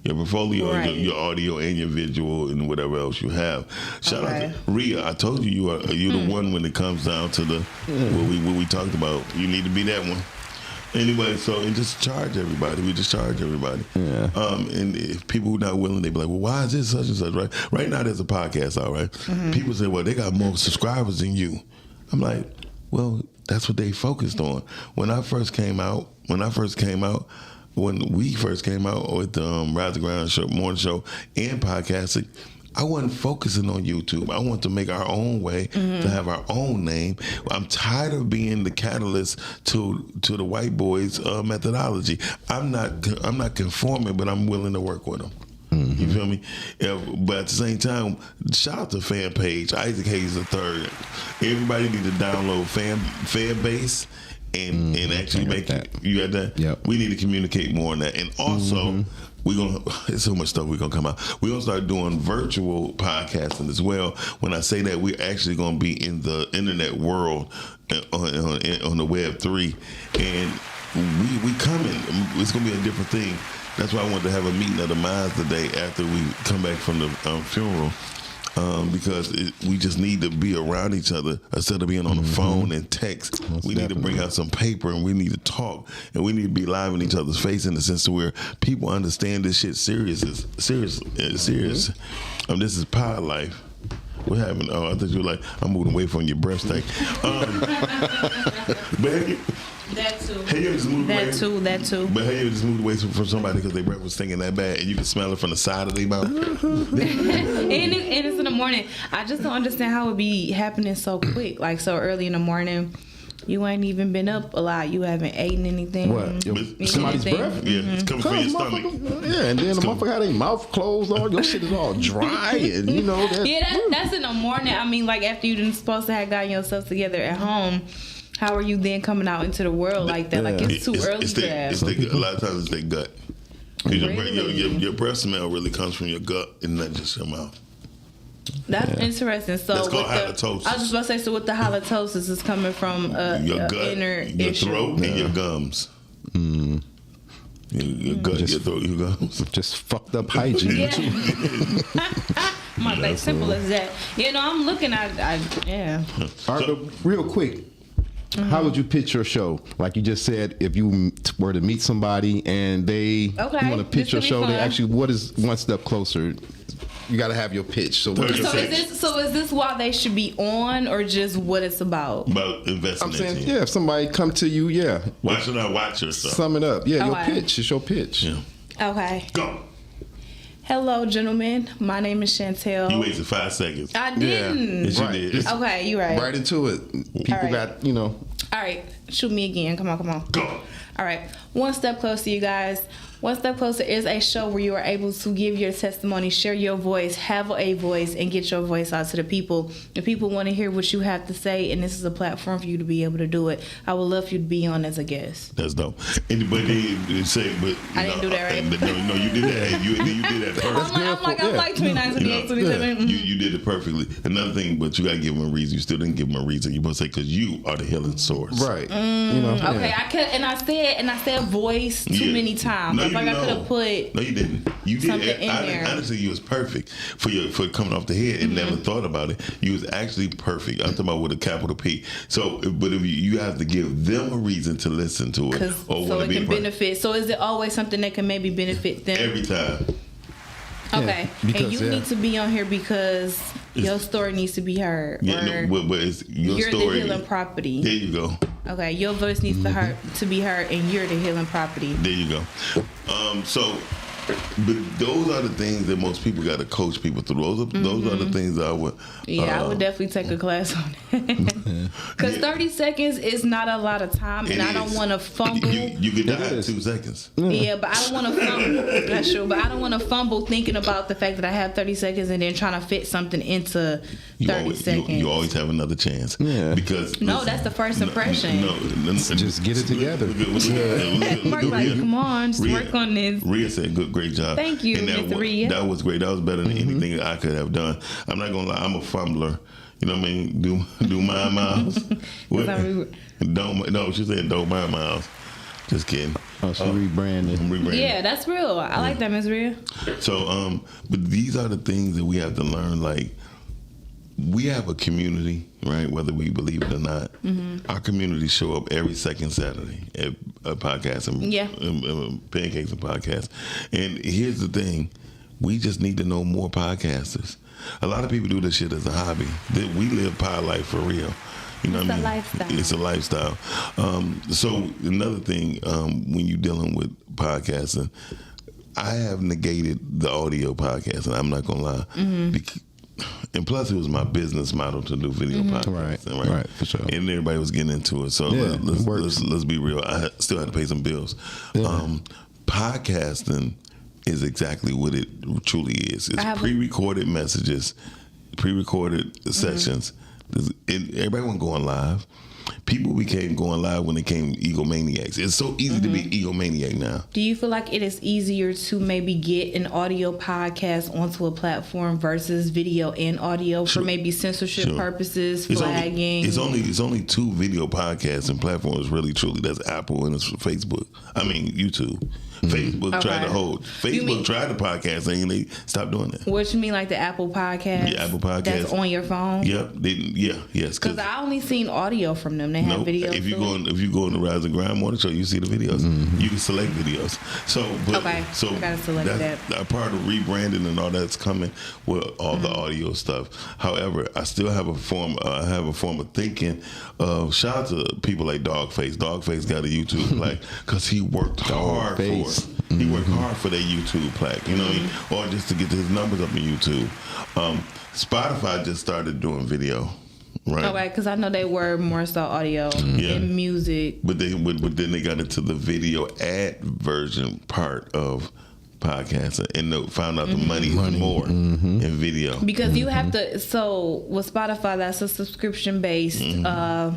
Your portfolio, right. your audio and your visual and whatever else you have. Shout out to Rhea. I told you you're the one when it comes down to the what we talked about. You need to be that one. Anyway, so and just charge everybody. We just charge everybody. Yeah. And if people who are not willing, they be like, well, why is this such and such? Right. Right now, there's a podcast out. Right. People say, well, they got more subscribers than you. I'm like, well, that's what they focused on. When we first came out with the Rise of Ground Morning Show and podcasting, I wasn't focusing on YouTube. I want to make our own way, to have our own name. I'm tired of being the catalyst to the white boys' methodology. I'm not conforming, but I'm willing to work with them. You feel me? But at the same time, shout out to fan page, Isaac Hayes III. Everybody need to download fan base and actually make it. You got that? Yep. We need to communicate more on that. And also, there's so much stuff we're going to come out. We're going to start doing virtual podcasting as well. When I say that, we're actually going to be in the internet world on the Web 3. And we coming. It's going to be a different thing. That's why I wanted to have a meeting of the minds today after we come back from the funeral. Because we just need to be around each other instead of being on the phone and text. We need to bring out some paper and we need to talk and we need to be live in each other's face in the sense to where people understand this shit serious. This is pod life. What happened? Oh, I thought you were like, I'm moving away from your breast thing. But That too. have you ever just moved away? That too. But have you ever just moved away from somebody because their breath was stinking that bad and you can smell it from the side of their mouth? and it's in the morning. I just don't understand how it be happening so quick, like so early in the morning. You ain't even been up a lot. You haven't eaten anything. What? Eaten Somebody's anything. breath? Yeah, it's coming from your stomach. Yeah, and then the motherfucker had their mouth closed. All your shit is all dry, and you know that. Yeah, that's in the morning. I mean, like after you didn't supposed to have gotten yourself together at home. How are you then coming out into the world like that? Like it's too early for that. A lot of times it's their gut. 'Cause Really? your breath smell really comes from your gut and not just your mouth. That's interesting. So That's called with halitosis. I was just about to say, so with the halitosis is coming from Your a gut, inner your issue. throat, and your gums. Your gut, your throat, your gums. Just fucked up hygiene. Yeah. Like simple as that. You know, I'm looking at yeah. All right, but real quick, how would you pitch your show? Like you just said, if you were to meet somebody and they want to pitch your this show, could be they fun. actually, what is one step closer? You got to have your pitch. So what is So it? is this why they should be on, or just what it's about? About investing I'm saying, in you. yeah, if somebody come to you, yeah. Why should I watch your stuff? Sum it up. Yeah, your Okay. pitch. It's your pitch. Yeah. Okay. Go. Hello, gentlemen. My name is Chantel. You wasted 5 seconds. I didn't. Yes, you Right. did. Just Okay, you're right. right into it. People All right. got, you know. All right, shoot me again. Come on. Go. All right, one step closer, you guys. One Step Closer is a show where you are able to give your testimony, share your voice, have a voice, and get your voice out to the people. The people want to hear what you have to say, and this is a platform for you to be able to do it. I would love for you to be on as a guest. That's dope. And, but they say, but I didn't do that right. No, you did that. And you did that perfectly. I'm like 29, 28, 27. You did it perfectly. Another thing, but you got to give them a reason. You still didn't give them a reason. You supposed to say because you are the healing source. Right. You know. Okay, yeah. I said voice too many times. No, I feel like I could have put. No, you didn't. You did. Something in there. Honestly, you was perfect for coming off the head and never thought about it. You was actually perfect. I'm talking about with a capital P. So, but if you have to give them a reason to listen to it, or So want to it be can a part- benefit. So is it always something that can maybe benefit them? every time. Okay, because, and you yeah. need to be on here because your story needs to be heard. Yeah, or no, but it's your you're story. the healing property. There you go. Okay, your voice needs to be heard, and you're the healing property. There you go. But those are the things that most people got to coach people through. Those are the things that I would. Yeah, I would definitely take a class on it. Because 30 seconds is not a lot of time, and I don't want to fumble. You can die in 2 seconds. Yeah, but I don't want to fumble. That's true, but I don't want to fumble thinking about the fact that I have 30 seconds and then trying to fit something into 30 seconds. You always have another chance. Yeah. Because No, that's the first impression. No, Just get it together. Mark, like, come on, just work on this. Rhea said, great job. Thank you, And Mr. Rhea. That was great. That was better than anything I could have done. I'm not gonna lie. I'm a fumbler. You know what I mean? Do my miles. No, she said don't mind miles. Just kidding. Oh, she rebranded. I'm rebranding. Yeah, that's real. I like that, Ms. Rhea. So, but these are the things that we have to learn. Like, we have a community, right? Whether we believe it or not, our community show up every second Saturday at a podcast and Pancakes and Podcasts. And here's the thing: we just need to know more podcasters. A lot of people do this shit as a hobby. We live pie life for real. You know It's what I a mean? lifestyle. It's a lifestyle. So another thing, when you're dealing with podcasting, I have negated the audio podcast, and I'm not gonna lie. And plus, it was my business model to do video podcasting, Right, for sure. And everybody was getting into it. So Yeah, it works. let's be real. I still had to pay some bills. Yeah. Podcasting is exactly what it truly is. It's pre-recorded messages, pre-recorded sessions. Everybody wasn't going live. People became going live when they became egomaniacs. It's so easy to be egomaniac now. Do you feel like it is easier to maybe get an audio podcast onto a platform versus video and audio for maybe censorship purposes, flagging? It's only 2 video podcasts and platforms really truly. That's Apple and it's Facebook. I mean YouTube. Facebook tried to hold. Facebook tried the podcast thing and they stopped doing that. What you mean, like the Apple Podcast? Yeah, Apple Podcast. That's on your phone? Yep. Yes. Because I only seen audio from them? They have Nope. videos. If you too? go in the Rise and Grind Morning Show, you see the videos. You can select videos. So, Okay. so I gotta select that's a part of rebranding and all that's coming with all the audio stuff. However, I still have a form. I have a form of thinking. Shout out to people like Dogface. Dogface got a YouTube plaque because he worked hard for it. He worked hard for their YouTube plaque, you know, or just to get his numbers up in YouTube. Spotify just started doing video. Right. Okay, because I know they were more so audio and music. But then they got into the video ad version part of podcasting and found out the money is more in video. Because you have to, so with Spotify, that's a subscription based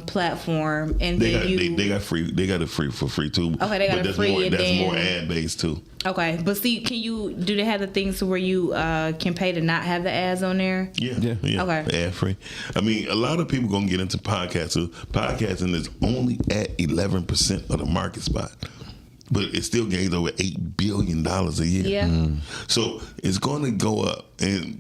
platform, and They then got free. They got it free for free too. Okay, they got it that's free, More, and that's then- more ad based too. Okay, but see, do they have the things where you can pay to not have the ads on there? Yeah. Okay. Ad free. I mean, a lot of people gonna get into podcasting. Podcasting is only at 11% of the market spot, but it still gains over $8 billion a year. Yeah. So it's going to go up,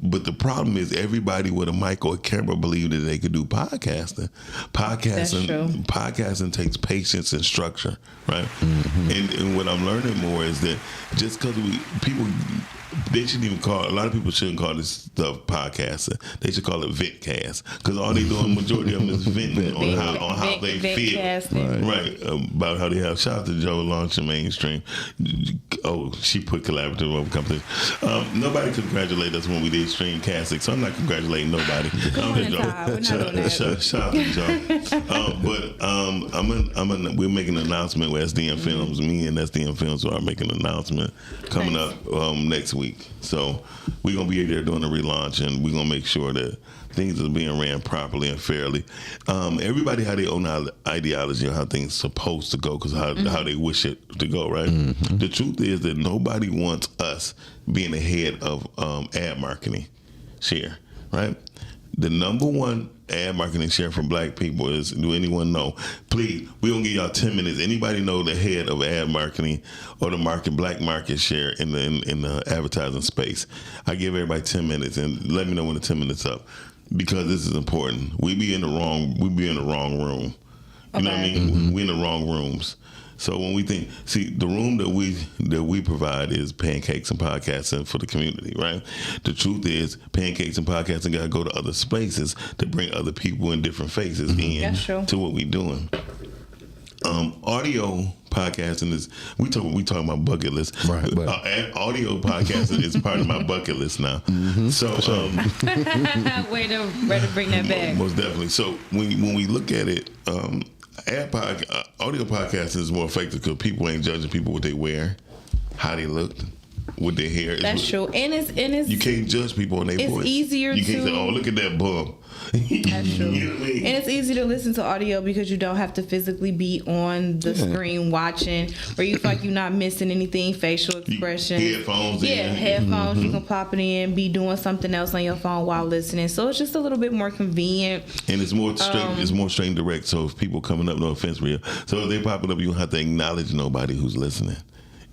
but the problem is everybody with a mic or a camera believe that they could do podcasting. That's true. Podcasting takes patience and structure, right? And what I'm learning more is that just because they shouldn't even call. A lot of people shouldn't call this stuff podcasting. They should call it VentCast because all they doing, majority of them, is venting on how they feel, right? About how they have. Shout out to Joe launching mainstream. Oh, she put collaborative over competition. Nobody congratulated us when we did Streamcasting, so I'm not congratulating nobody. Shout out to Joe. We're making an announcement with SDM Films. Me and SDM Films are making an announcement coming up next week. So we're gonna be there doing a relaunch, and we're gonna make sure that things are being ran properly and fairly. Everybody had their own ideology of how things supposed to go, because how they wish it to go, right? The truth is that nobody wants us being ahead of ad marketing share, right? The number one ad marketing share from black people is, do anyone know? Please, we're going to give y'all 10 minutes. Anybody know the head of ad marketing or the black market share in the advertising space? I give everybody 10 minutes and let me know when the 10 minutes up, because this is important. We be in the wrong room. You know what I mean? We're in the wrong rooms. So when we think, the room that we provide is pancakes and podcasting for the community, right? The truth is, pancakes and podcasting got to go to other spaces to bring other people in different faces to what we're doing. Audio podcasting is we talking about bucket list. Right. Audio podcasting is part of my bucket list now. So way to bring that back. Most definitely. So when we look at it. Audio podcasting is more effective because people ain't judging people what they wear, how they look, what their hair is. That's true, and it's you can't judge people on their voice. It's easier. You can't say, "Oh, look at that bum." That's true. You know what I mean? And it's easy to listen to audio because you don't have to physically be on the screen watching, or you feel like you're not missing anything, facial expression. Headphones. Headphones. You can pop it in, be doing something else on your phone while listening. So it's just a little bit more convenient. And it's more straight. It's more straight and direct. So if people coming up, no offense, real. So if they popping up, you don't have to acknowledge nobody who's listening.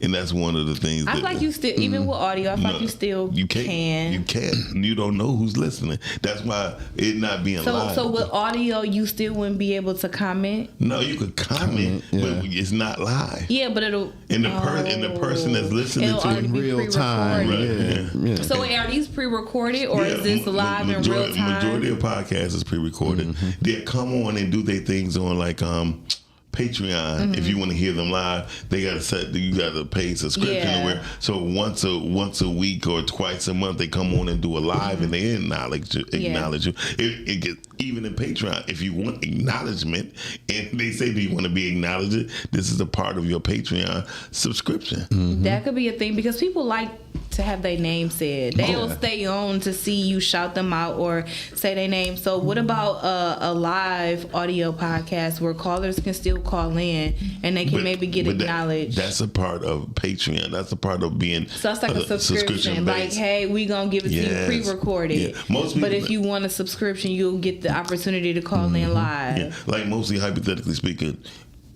And that's one of the things. I feel like you still, even with audio, I feel like you still can. You can't. You don't know who's listening. That's why it not being live. So with audio, you still wouldn't be able to comment? No, you could comment, but it's not live. Yeah, but it'll. And the person that's listening to it in real time. Right. Yeah. So are these pre-recorded or is this live in real time? Majority of podcasts is pre-recorded. They come on and do their things on like Patreon. If you want to hear them live, they got to you got to pay subscription. So once a week or twice a month, they come on and do a live and they acknowledge you. It gets even in Patreon. If you want acknowledgement and they say, do you want to be acknowledged? This is a part of your Patreon subscription. That could be a thing because people like to have their name said. They'll stay on to see you shout them out or say their name. So what about a live audio podcast where callers can still call in and they can maybe get acknowledged? That's a part of Patreon. That's a part of being. So it's like a subscription. Like, hey, we gonna give it to you pre-recorded. But if you want a subscription, you'll get the opportunity to call in live. Like mostly hypothetically speaking,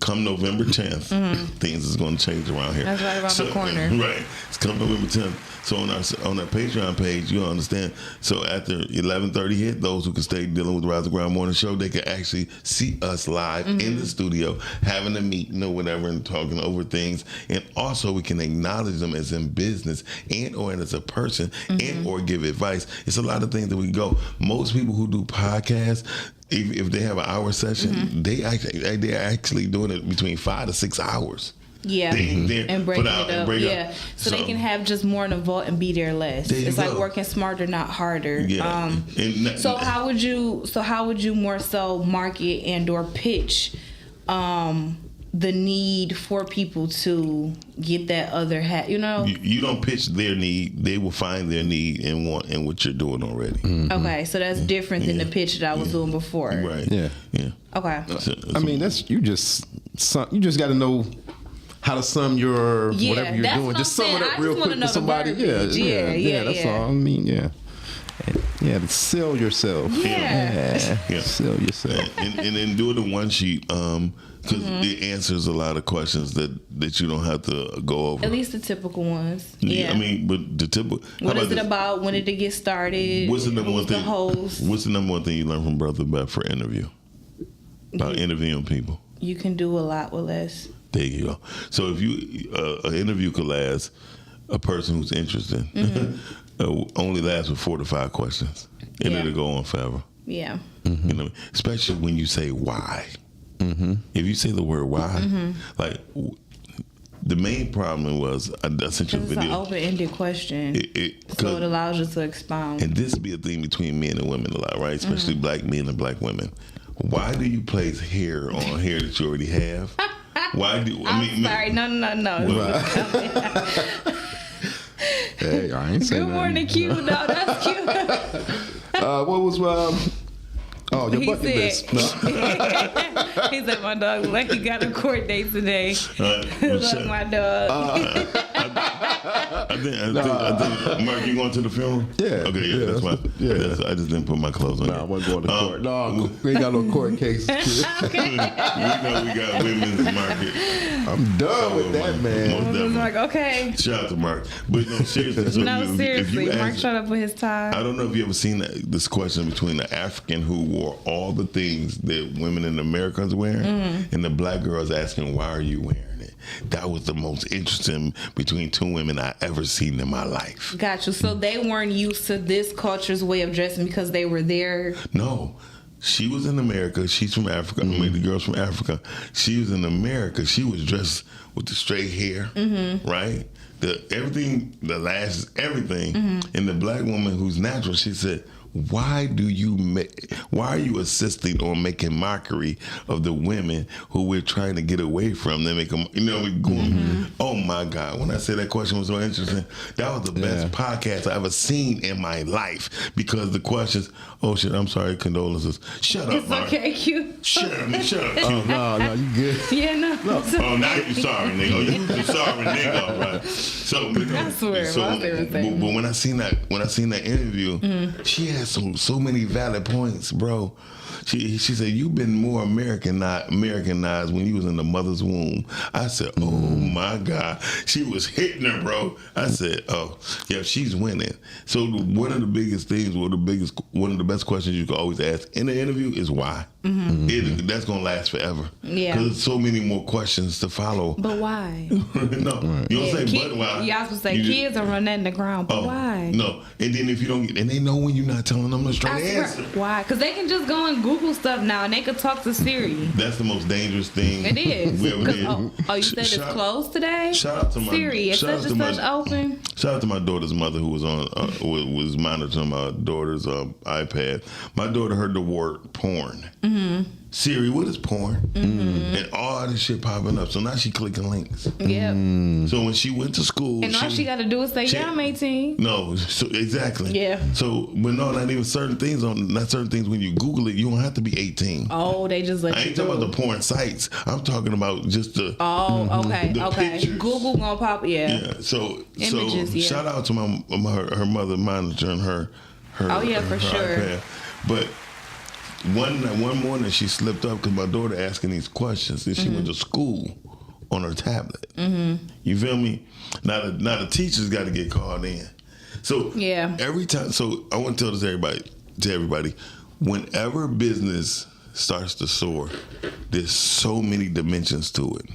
come November 10th, things is going to change around here. That's right around the corner. Right. It's come November 10th. So on our Patreon page, you'll understand. So after 11:30 hit, those who can stay dealing with the Rise of Ground Morning Show, they can actually see us live in the studio, having a meeting or whatever and talking over things. And also we can acknowledge them as in business and or as a person and or give advice. It's a lot of things that we go. Most people who do podcasts, if they have an hour session, they're actually doing it between 5 to 6 hours. Yeah, and breaking it up. Yeah, so they can have just more in the vault and be there less. It's like working smarter, not harder. Yeah. So how would you more so market and or pitch the need for people to get that other hat? You know, you don't pitch their need; they will find their need and want and what you're doing already. Okay, so that's different than the pitch that I was doing before. Right. Yeah. Okay. I mean, you just got to know how to sum your whatever you're doing. Just sum it up real quick to somebody. Yeah. That's all. I mean, to sell yourself. Yeah. Sell yourself. And then do it in one sheet, because it answers a lot of questions that you don't have to go over. At least the typical ones. Yeah. I mean, but the typical. What is it about? When did it get started? What's the number one thing? The host? What's the number one thing you learned from Brother Beth for interview? About interviewing people. You can do a lot with less. There you go. So if you an interview could last, a person who's interested only lasts with 4 to 5 questions, and it'll go on forever. Yeah. You know, especially when you say why. If you say the word why, like the main problem was I sent you a video. It's an open-ended question, so it allows you to expound. And this be a thing between men and women a lot, right? Especially black men and black women. Why do you place hair on hair that you already have? Why do I'm sorry? No. Hey, I ain't saying Good morning, cute. No, that's cute. What was your bucket list? No. He said my dog like he got a court date today. Look, my dog. I think, Mark, you going to the funeral? Yeah. Okay, yeah, that's fine. I just didn't put my clothes on. Nah, I wasn't going to court. No, we ain't got no court cases. We know we got women's market. I'm done with that, man. Like, okay. Shout out to Mark. But no, seriously. So seriously. Mark shut up with his tie. I don't know if you ever seen this question between the African who wore all the things that women in America is wearing and the black girls asking, why are you wearing it? That was the most interesting between two women I ever seen in my life. Got you. So they weren't used to this culture's way of dressing because they were there? No. She was in America. She's from Africa. I mean, the girl's from Africa. She was in America. She was dressed with the straight hair, right? Everything, the lashes, everything. And the black woman who's natural, she said, why are you assisting or making mockery of the women who we're trying to get away from? They make them, oh my God. When I said that question was so interesting, that was the best podcast I ever seen in my life, because the questions, oh shit, I'm sorry, condolences. Shut up, It's Mark. okay, cute. Shut up. Oh, no, you good. Yeah, no. Oh, now you sorry, nigga. You sorry, nigga. All right. So, I swear, but when I seen that interview, she had so many valid points, bro. She said, you've been more Americanized when you was in the mother's womb. I said, oh my God. She was hitting her, bro. I said, oh, yeah, she's winning. So one of the biggest things, one of the best questions you can always ask in an interview is why. That's going to last forever. Yeah. Because there's so many more questions to follow. But why? No, you don't say but why. You also say kids are running in the ground, but why? No, and then if you don't, and they know when you're not telling them the straight answer. Why? Because they can just go and Google stuff now, and they can talk to Siri. That's the most dangerous thing. It is. We ever did. You said it's closed today? Shout out to my Siri. It's such and such open. Shout out to my daughter's mother who was on was monitoring my daughter's iPad. My daughter heard the word porn. Siri, what is porn? And all this shit popping up. So now she clicking links. Yep. So when she went to school, and all she got to do is say, "Yeah, I'm 18." No, so exactly. Yeah. So, but no, not even certain things. Not certain things. When you Google it, you don't have to be 18. Oh, they just let you. I ain't talking about the porn sites. I'm talking about just the. Oh, okay, the okay. pictures. Google gonna pop. Yeah. So Images, shout out to her mother monitoring her. Oh yeah, for sure. iPad. But one morning she slipped up because my daughter asking these questions, and she went to school on her tablet. You feel me? Now the teachers got to get called in. So every time, so I want to tell this to everybody, whenever business starts to soar, there's so many dimensions to it,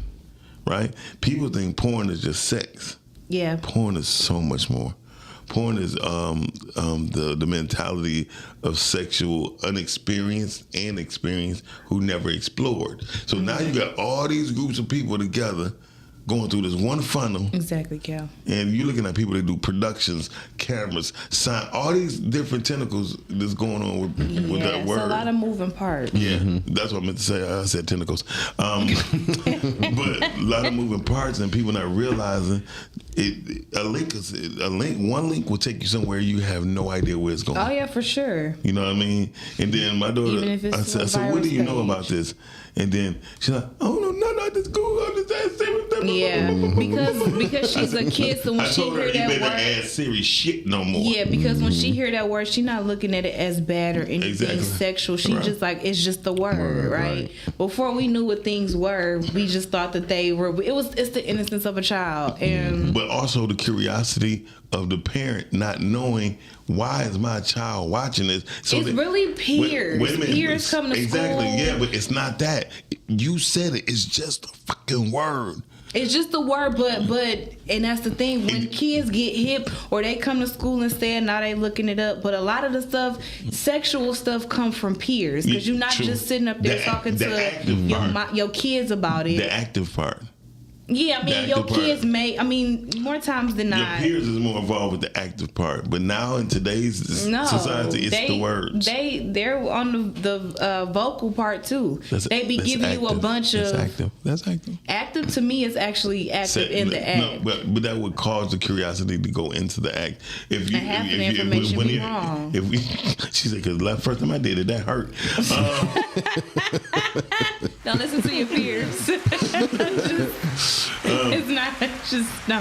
right? People think porn is just sex. Yeah. Porn is so much more. Porn is the mentality of sexual unexperienced and experienced who never explored. So now you got all these groups of people together going through this one funnel. Exactly, Cal. And you're looking at people that do productions, cameras, sign, all these different tentacles that's going on with that word. It's a lot of moving parts. Yeah, that's what I meant to say. I said tentacles. But a lot of moving parts, and people not realizing one link will take you somewhere you have no idea where it's going. Oh yeah, for sure. You know what I mean? And then my daughter, I said, so what do you know about this? And then she's like, oh no, just Google this. Yeah, because she's a kid, so when she hear that word, you better add Siri shit no more. Yeah, because when she hear that word, she's not looking at it as bad or anything sexual. She just like, it's just the word, right? Before we knew what things were, we just thought that they were. It's the innocence of a child, and but also the curiosity of the parent not knowing why is my child watching this. So it's really peers. Wait a minute. Peers come to school. Exactly. Yeah, but it's not that. You said it. It's just a fucking word. It's just the word, but and that's the thing. When kids get hip or they come to school and say it, now they looking it up. But a lot of the stuff, sexual stuff, come from peers because you're not just sitting up there talking to your kids about it. The active part. Yeah, I mean, your kids more times than not. Your peers is more involved with the active part, but now in today's society, it's the words. They're on the vocal part too. They be giving active. You a bunch of. That's active. Active to me is actually active in the act. No, but that would cause the curiosity to go into the act. If you, half the information be wrong. She said, because the first time I did it, that hurt. Don't listen to your peers. It's not just no.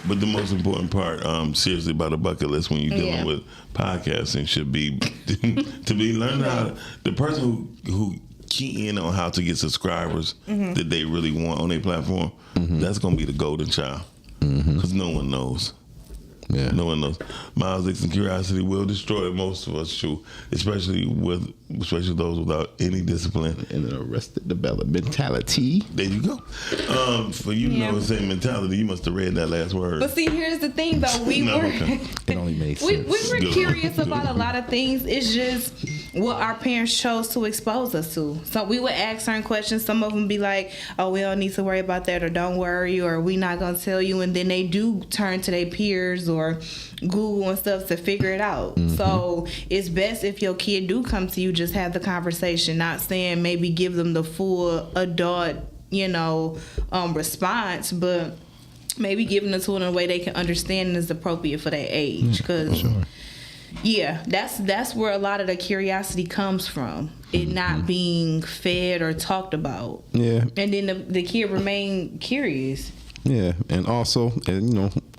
But the most important part, seriously, about a bucket list when you're dealing with podcasting should be to be learning how the person who key in on how to get subscribers that they really want on their platform. That's gonna be the golden child because no one knows. Yeah. No one knows. Miles Dixon curiosity will destroy most of us, true, especially those without any discipline and an arrested development mentality. There you go. For you know the same mentality, you must have read that last word. But see, here's the thing, though. It only makes sense. We were curious about a lot of things. It's just what our parents chose to expose us to. So we would ask certain questions. Some of them be like, "Oh, we don't need to worry about that," or "Don't worry," or "We not gonna tell you." And then they do turn to their peers or Google and stuff to figure it out. So it's best if your kid do come to you, just have the conversation, not saying maybe give them the full adult, response, but maybe giving it to them in a way they can understand and is appropriate for their age. Because that's where a lot of the curiosity comes from. It not being fed or talked about. Yeah. And then the kid remain curious. Yeah. And also,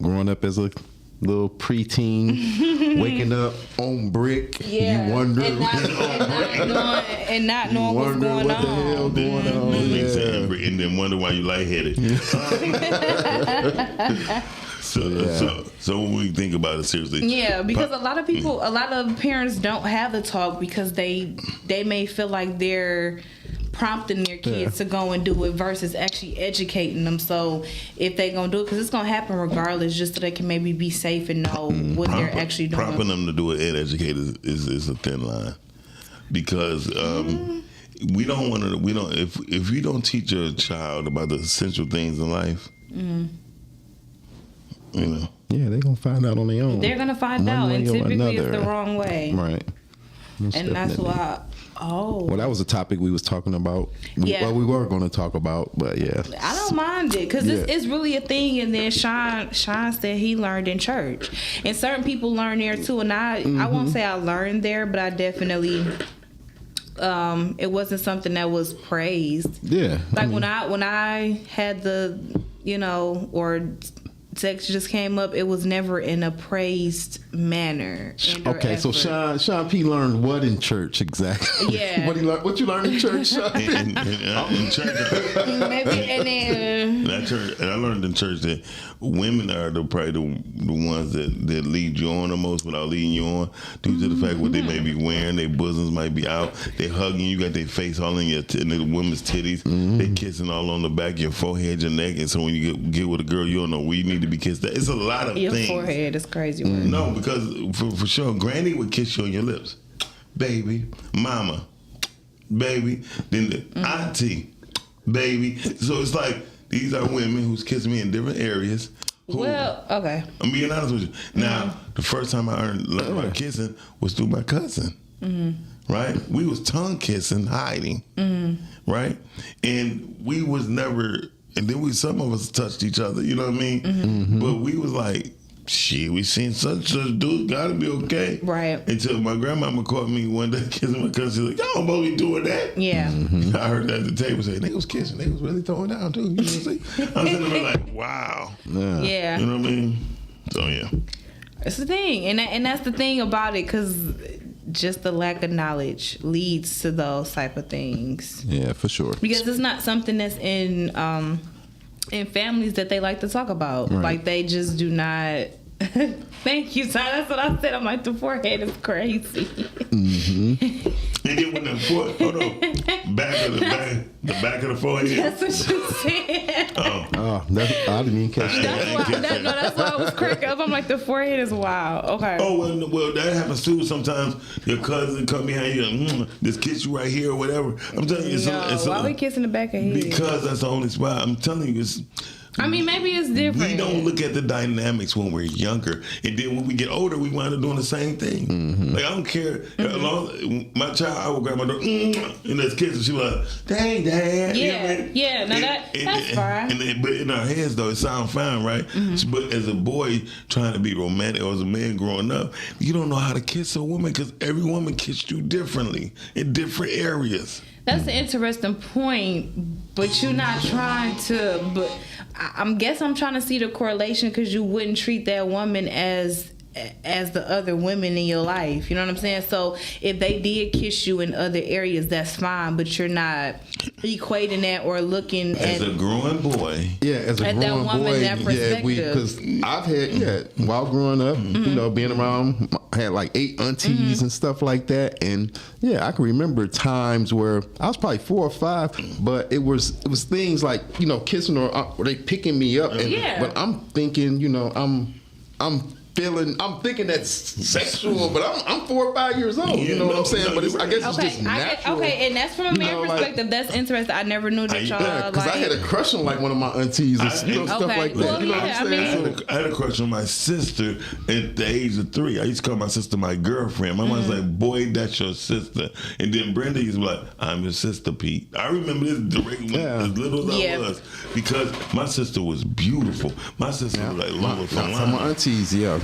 growing up as a little preteen, waking up on brick, you wonder and not knowing what's going what on. The hell going on. And then wonder why you lightheaded. So when we think about it seriously, because a lot of parents don't have the talk because they may feel like they're prompting their kids to go and do it versus actually educating them. So if they gonna do it, because it's gonna happen regardless, just so they can maybe be safe and know what they're actually doing. Prompting them to do it and educate is a thin line, because we don't want to. We don't if you don't teach your child about the essential things in life, yeah, they're gonna find out on their own. They're gonna find out, and typically it's the wrong way, right? Most and definitely. That's why. Well, that was a topic we was talking about. We were going to talk about, but I don't mind it because it's really a thing. And then Sean said he learned in church, and certain people learn there too. And I won't say I learned there, but I definitely it wasn't something that was praised. Yeah, like when I had the or sex just came up, it was never in a praised manner. Okay, so Sean P learned what in church exactly? Yeah. What you learned in church, Sean? in church. Maybe, and then I learned in church that women are probably the ones that lead you on the most without leading you on, due to the fact what they may be wearing, their bosoms might be out, they hugging you, got their face all in the women's titties, they kissing all on the back of your forehead, your neck, and so when you get with a girl, you don't know where you need to be kissed at. It's a lot of your things. Your forehead is crazy. No, because for sure, Granny would kiss you on your lips, baby, mama, baby, then the auntie, baby. So it's like these are women who's kissing me in different areas. Well, okay. I'm being honest with you. Now, the first time I learned about kissing was through my cousin. Right? We was tongue kissing, hiding. Right? And we was never, and then some of us touched each other, you know what I mean? But we was like, shit, we seen such dude, gotta be okay. Right. Until my grandmama caught me one day kissing my cousin. She's like, y'all supposed to be doing that? Yeah. I heard that at the table say, they was kissing. They was really throwing down too. You know what I'm saying? I'm sitting there like, wow. Yeah. You know what I mean? So yeah. It's the thing. And that's the thing about it, because just the lack of knowledge leads to those type of things. Yeah, for sure. Because it's not something that's in families that they like to talk about. Right. Like, they just do not. Thank you, Ty. That's what I said. I'm like, the forehead is crazy. And then when hold on, the back of the forehead. That's what you said. I didn't even catch that. That's why I was cracking up. I'm like, the forehead is wild. Okay. Oh, well, that happens too. Sometimes your cousin come behind you, just kiss you right here or whatever. I'm telling you, why are we kissing the back of his head? Because that's the only spot. I'm telling you, I mean, maybe it's different. We don't look at the dynamics when we're younger, and then when we get older, we wind up doing the same thing. Like, I don't care. My child, I would grab my daughter and let's kiss her. She was like, "Dang, Dad." Yeah, you know what I mean? yeah. Now that's fine. But in our heads, though, it sounds fine, right? But as a boy trying to be romantic, or as a man growing up, you don't know how to kiss a woman because every woman kissed you differently in different areas. That's an interesting point, but you're not trying to. But I'm trying to see the correlation, because you wouldn't treat that woman as the other women in your life. You know what I'm saying? So if they did kiss you in other areas, that's fine, but you're not equating that or looking as a growing boy. Yeah, as a growing boy. Yeah, because I've had while growing up, you know, being around, I had like 8 aunties and stuff like that, and yeah, I can remember times where I was probably 4 or 5, but it was things like, you know, kissing or they picking me up, and but I'm thinking, you know, I'm thinking that's sexual, but I'm 4 or 5 years old. You know what I'm saying? But I guess it's just natural. And that's from a man perspective. That's interesting. I never knew that y'all. Because I had a crush on like one of my aunties and stuff like that. Well, you know what I'm saying? I had a crush on my sister at the age of 3. I used to call my sister my girlfriend. My mom's like, "Boy, that's your sister." And then Brenda used to be like, "I'm your sister, Pete." I remember this directly as little as I was, because my sister was beautiful. My sister was like Lola Falana. My aunties, yeah,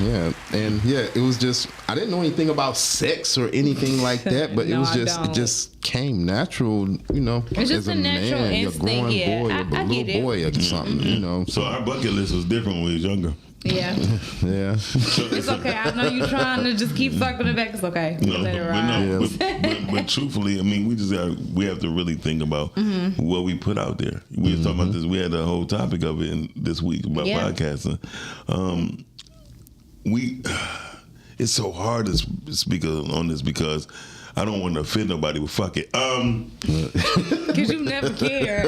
and it was just, I didn't know anything about sex or anything like that, but it just came natural, you know. It's just as a natural man, instinct, you're a growing boy, a little boy or something, you know. So our bucket list was different when we was younger. Yeah. Yeah. It's okay. I know you trying to just keep circling it back. It's okay. But truthfully, I mean, we have to really think about what we put out there. We was talking about this. We had a whole topic of it this week about podcasting. It's so hard to speak on this because I don't want to offend nobody, but fuck it. Because you never care.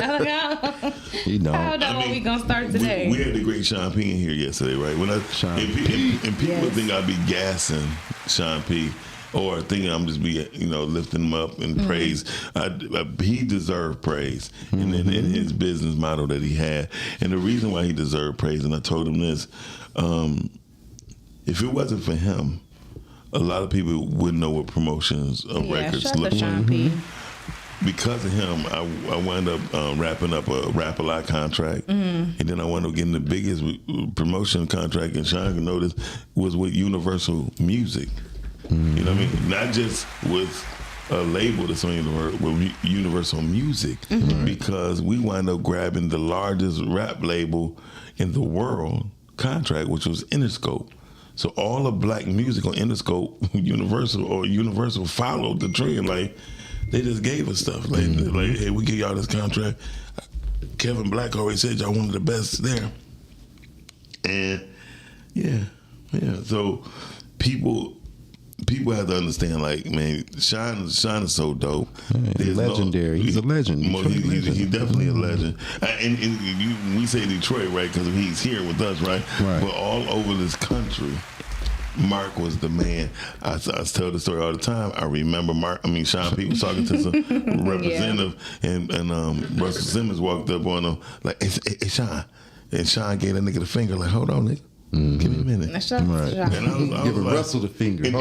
You know. How are we going to start today? We had the great Sean P in here yesterday, right? And people think I'd be gassing Sean P or thinking I'm just lifting him up and praise. He deserved praise in his business model that he had. And the reason why he deserved praise, and I told him this, if it wasn't for him, a lot of people wouldn't know what promotions of records look like. Because of him, I wound up wrapping up a Rap-A-Lot contract, and then I wound up getting the biggest promotion contract, and Sean can know this, was with Universal Music. You know what I mean? Not just with a label that's on Universal Music, because we wound up grabbing the largest rap label in the world, contract, which was Interscope. So all the black music on Interscope, Universal followed the trend. Like, they just gave us stuff. Like, hey, we give y'all this contract. Kevin Black already said y'all one of the best there. And yeah. So people have to understand, like, man, Sean is so dope. He's legendary. He's a legend. He's definitely a legend. And we say Detroit, right? Because he's here with us, right? But all over this country, Mark was the man. I tell the story all the time. I remember Sean P was talking to some representative, and Russell Simmons walked up on him like, hey, Sean. And Sean gave that nigga the finger, like, hold on, nigga. Give me a minute. Right. And I was like, Russell the finger. And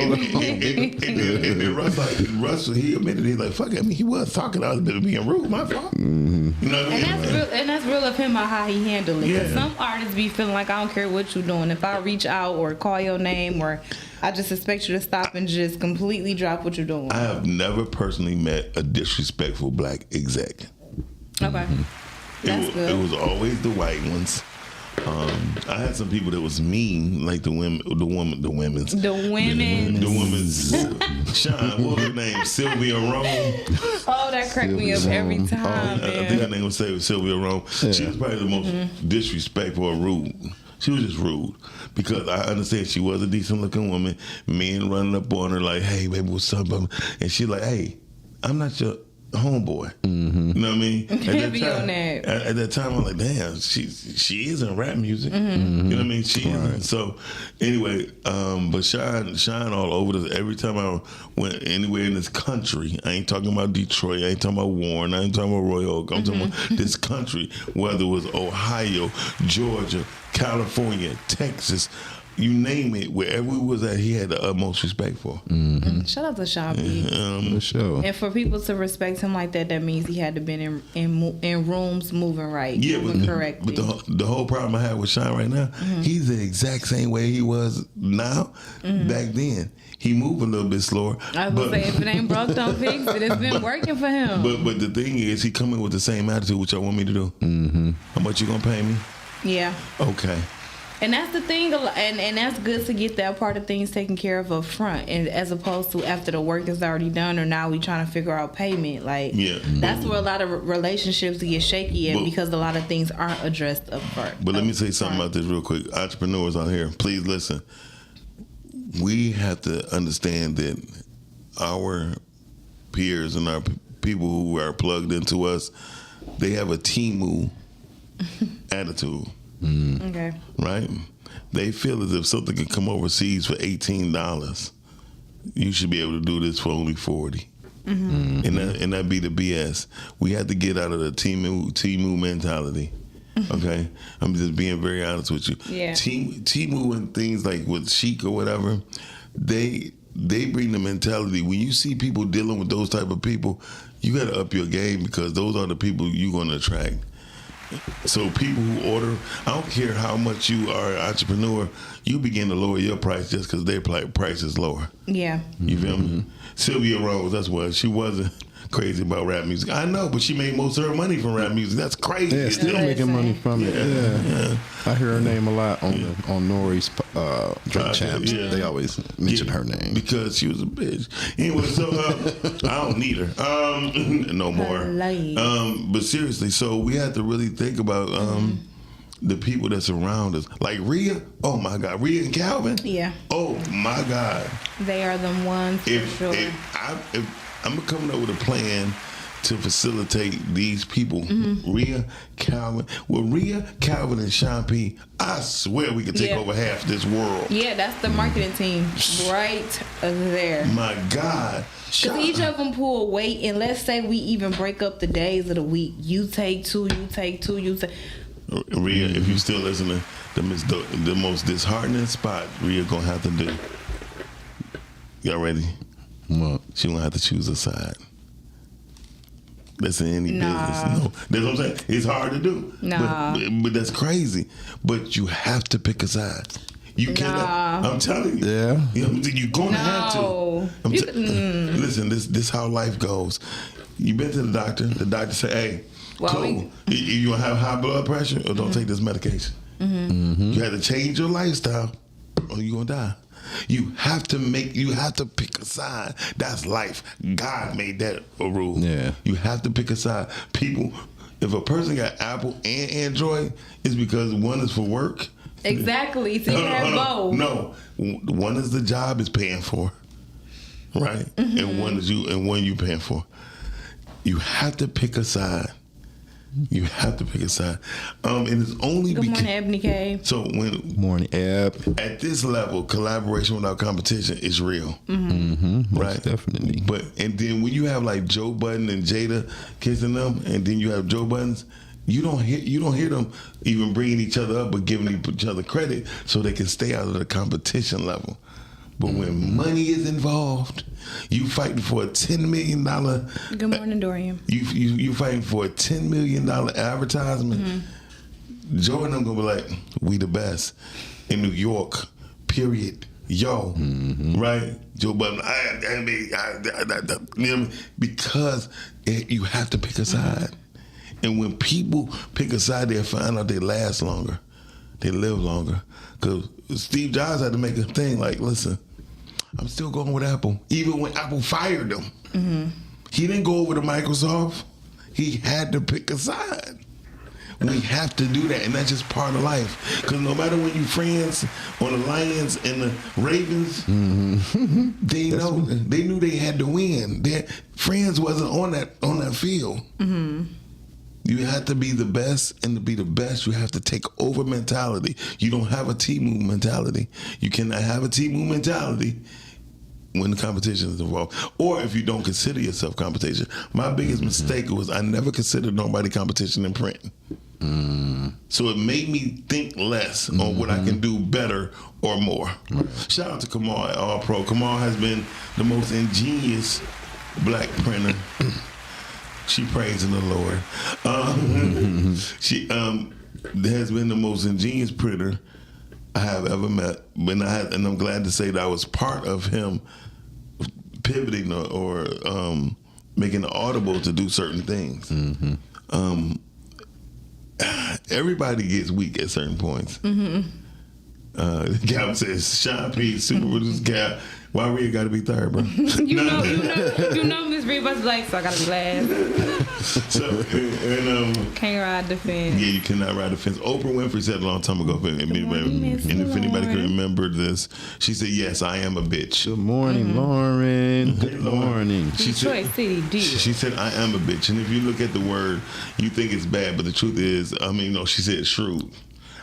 Russell, he admitted, he's like, fuck it. I mean, he was talking. I was being rude. My fault. Mm-hmm. You know what I mean? And that's real of him, how he handled it. Because some artists be feeling like, I don't care what you're doing. If I reach out or call your name, or I just expect you to stop and just completely drop what you're doing. I have never personally met a disrespectful black exec. Okay. That's good. It was always the white ones. I had some people that was mean, like the women's. Sean, what was her name? Sylvia Rome. Oh, that cracked me up every time. I think her name was Sylvia Rome. Yeah. She was probably the most disrespectful or rude. She was just rude, because I understand she was a decent looking woman. Men running up on her like, "Hey, baby, what's up?" And she like, "Hey, I'm not your homeboy." You know what I mean? At that time, I'm like, damn, she is in rap music. You know what I mean? She is. So anyway, but Sean all over this. Every time I went anywhere in this country, I ain't talking about Detroit, I ain't talking about Warren, I ain't talking about Royal Oak, I'm talking about this country, whether it was Ohio, Georgia, California, Texas, you name it, wherever we was at, he had the utmost respect for. Shout out to Sean P. For sure. And for people to respect him like that means he had to been in rooms moving right, moving correctly. But the whole problem I have with Sean right now, he's the exact same way he was now. Back then, he moved a little bit slower. I was gonna say, if it ain't broke, don't fix it. It's been working for him. But the thing is, he coming with the same attitude, which y'all want me to do. How much you gonna pay me? Yeah. Okay. And that's the thing, and that's good to get that part of things taken care of up front, and as opposed to after the work is already done, or now we trying to figure out payment. Like, that's where a lot of relationships get shaky, and because a lot of things aren't addressed up front. But let me say something about this real quick. Entrepreneurs out here, please listen. We have to understand that our peers and our people who are plugged into us, they have a Temu attitude. Okay. Right? They feel as if something can come overseas for $18. You should be able to do this for only $40. And that be the BS. We have to get out of the Temu mentality. Okay? I'm just being very honest with you. Yeah. Temu and things like with Chic or whatever, they bring the mentality. When you see people dealing with those type of people, you got to up your game, because those are the people you're going to attract. So people who order, I don't care how much you are an entrepreneur, you begin to lower your price just because their price is lower. Yeah. You feel me? Sylvia Rose, that's what. She wasn't crazy about rap music. I know, but she made most of her money from rap music. That's crazy. Yeah, still making money from it. Yeah. I hear her name a lot on Nori's Drink Champs. Yeah. They always mention her name. Because she was a bitch. Anyway, so I don't need her no more. But seriously, so we have to really think about the people that surround us. Like Rhea, oh my God. Rhea and Calvin? Yeah. Oh my God. They are the ones for sure. If I'm coming up with a plan to facilitate these people. Rhea, Calvin. Well, Rhea, Calvin, and Sean P, I swear we could take over half this world. Yeah, that's the marketing team right there. My God. Because each of them pull weight, and let's say we even break up the days of the week. You take two, you take two, you take... Rhea, if you still listening, the most disheartening spot Rhea gonna have to do. Y'all ready? What? She gonna have to choose a side. That's in any business. No, that's what I'm saying. It's hard to do. But that's crazy. But you have to pick a side. You cannot. I'm telling you. Yeah. You're gonna have to. Listen, this how life goes. You been to the doctor. The doctor say, "Hey, cool. You gonna have high blood pressure, or don't take this medication." You have to change your lifestyle or you're gonna die. You have to pick a side. That's life. God made that a rule. Yeah. You have to pick a side. People, if a person got Apple and Android, it's because one is for work. Exactly. So you have both. No. One is the job is paying for. Right? And one is you paying for. You have to pick a side. You have to pick a side. And it's only Good morning, Ebony K. So morning, Eb. At this level, collaboration without competition is real. Right, definitely. And then when you have like Joe Budden and Jada kissing them, and then you have Joe Buttons, you don't hear them even bringing each other up, but giving each other credit so they can stay out of the competition level. But when money is involved, you fighting for a $10 million. Good morning, Dorian. You fighting for a $10 million advertisement. Joe and them gonna be like, we the best in New York. Period. Yo, right? Joe Budden. Because you have to pick a side, and when people pick a side, they'll find out they last longer, they live longer. Because Steve Jobs had to make a thing like, listen, I'm still going with Apple. Even when Apple fired him, he didn't go over to Microsoft. He had to pick a side. We have to do that, and that's just part of life. Because no matter when you friends on the Lions and the Ravens, they knew they had to win. Their friends wasn't on that field. You have to be the best, and to be the best, you have to take over mentality. You don't have a Temu mentality. You cannot have a Temu mentality when the competition is involved, or if you don't consider yourself competition. My biggest mistake was I never considered nobody competition in print. So it made me think less on what I can do better or more. Shout out to Kamal at All Pro. Kamal has been the most ingenious black printer. She prays in the Lord. She has been the most ingenious printer I have ever met. And I'm glad to say that I was part of him pivoting or making it audible to do certain things. Everybody gets weak at certain points. Gavin says, Sean P, super producer Gab. Why Rhea got to be third, bro? you know Miss Rhea was like, so I got to be last. Can't ride the fence. Yeah, you cannot ride the fence. Oprah Winfrey said a long time ago, if anybody can remember this, she said, yes, I am a bitch. Good morning, Lauren. Good morning. Detroit City D. She said, I am a bitch. And if you look at the word, you think it's bad, but the truth is, she said shrewd.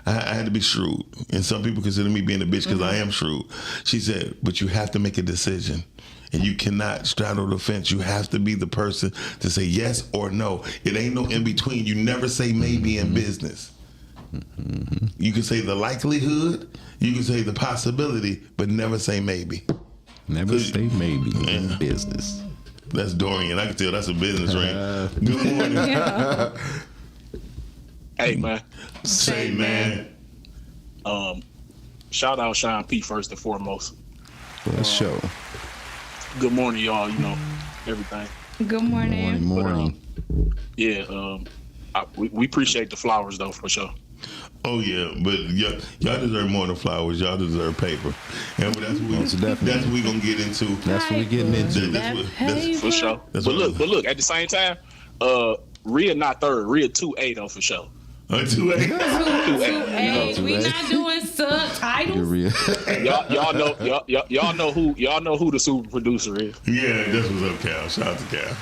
I had to be shrewd. And some people consider me being a bitch because I am shrewd. She said, but you have to make a decision. And you cannot straddle the fence. You have to be the person to say yes or no. It ain't no in between. You never say maybe in business. You can say the likelihood, you can say the possibility, but never say maybe. Never say maybe in business. That's Dorian. I can tell that's a business ring. Good morning. Hey, man. Say, man. Shout out Sean P first and foremost. Let's show. Good morning, y'all. You know, everything. Good morning. Morning. We appreciate the flowers, though, for sure. Oh, yeah. But y'all deserve more than flowers. Y'all deserve paper. And that's what we going to get into. That's what we getting into. That's for sure. But look, at the same time, Rhea not third. Rhea 2A, though, for sure. 2A. 2A. We not doing subtitles. Y'all know who the super producer is. Yeah, that's what's up, Cal. Shout out to Cal.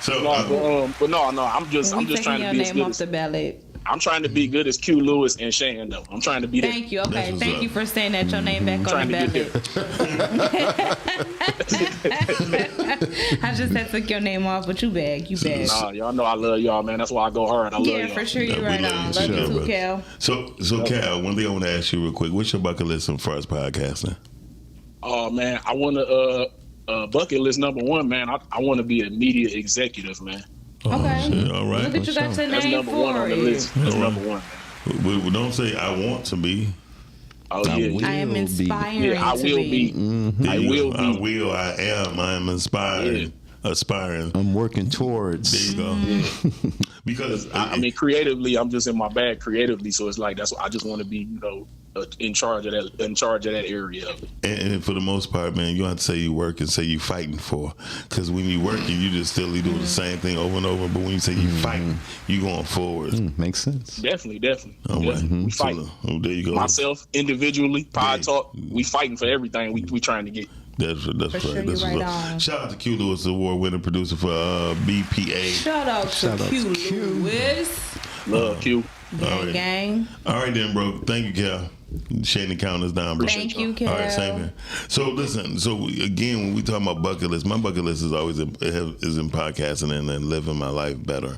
So, I'm just trying to be as good as the ballot. I'm trying to be good as Q Lewis and Shan, though. I'm trying to be that. Thank you. Okay, thank you for saying that. Your name back on the ballot. I just had took your name off, but you bad. Nah, y'all know I love y'all, man. That's why I go hard. I love y'all. Yeah, for sure. You're right on. Love you too, Cal. So Cal, one thing I want to ask you real quick. What's your bucket list as far as podcasting? Oh, man. I want to, bucket list number one, man. I want to be a media executive, man. Okay. Shit, all right. Look at you got your That's name number one on the list. That's number one. But don't say I want to be. Oh yeah. I am inspiring. Yeah, I will be. I am. I am inspired. aspiring. I'm working towards. There you go. Because I mean, creatively, I'm just in my bag creatively, so it's like that's what I just want to be, in charge of that area of it. And for the most part, man, you don't have to say you work and say you fighting for, because when you working, you just still doing the same thing over and over. But when you say you fighting, you going forward. Makes sense. Definitely. All right. We fighting. So, there you go. Myself individually, Pod Talk, we fighting for everything we trying to get. That's right. Sure, That's right right. Shout out to Q Lewis, award-winning producer for BPA. Shout out to Q Lewis. Love Q. Gang. All right then, bro. Thank you, Cal. Shane count us down, bro. Thank you, Cal. All right, same here. So listen. So again, when we talk about bucket list, my bucket list is always in podcasting and living my life better.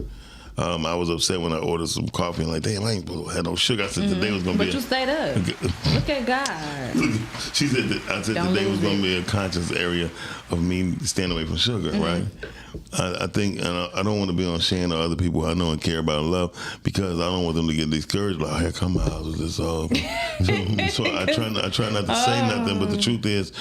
I was upset when I ordered some coffee and like, damn, I ain't had no sugar. I said today was gonna be. But you stayed up. Look at God. She said I said today was gonna be a conscious area of me staying away from sugar, right? I think, and I don't want to be on Shane or other people I know and care about and love, because I don't want them to get discouraged. Like, here come my house with this. So I try not to say nothing. But the truth is,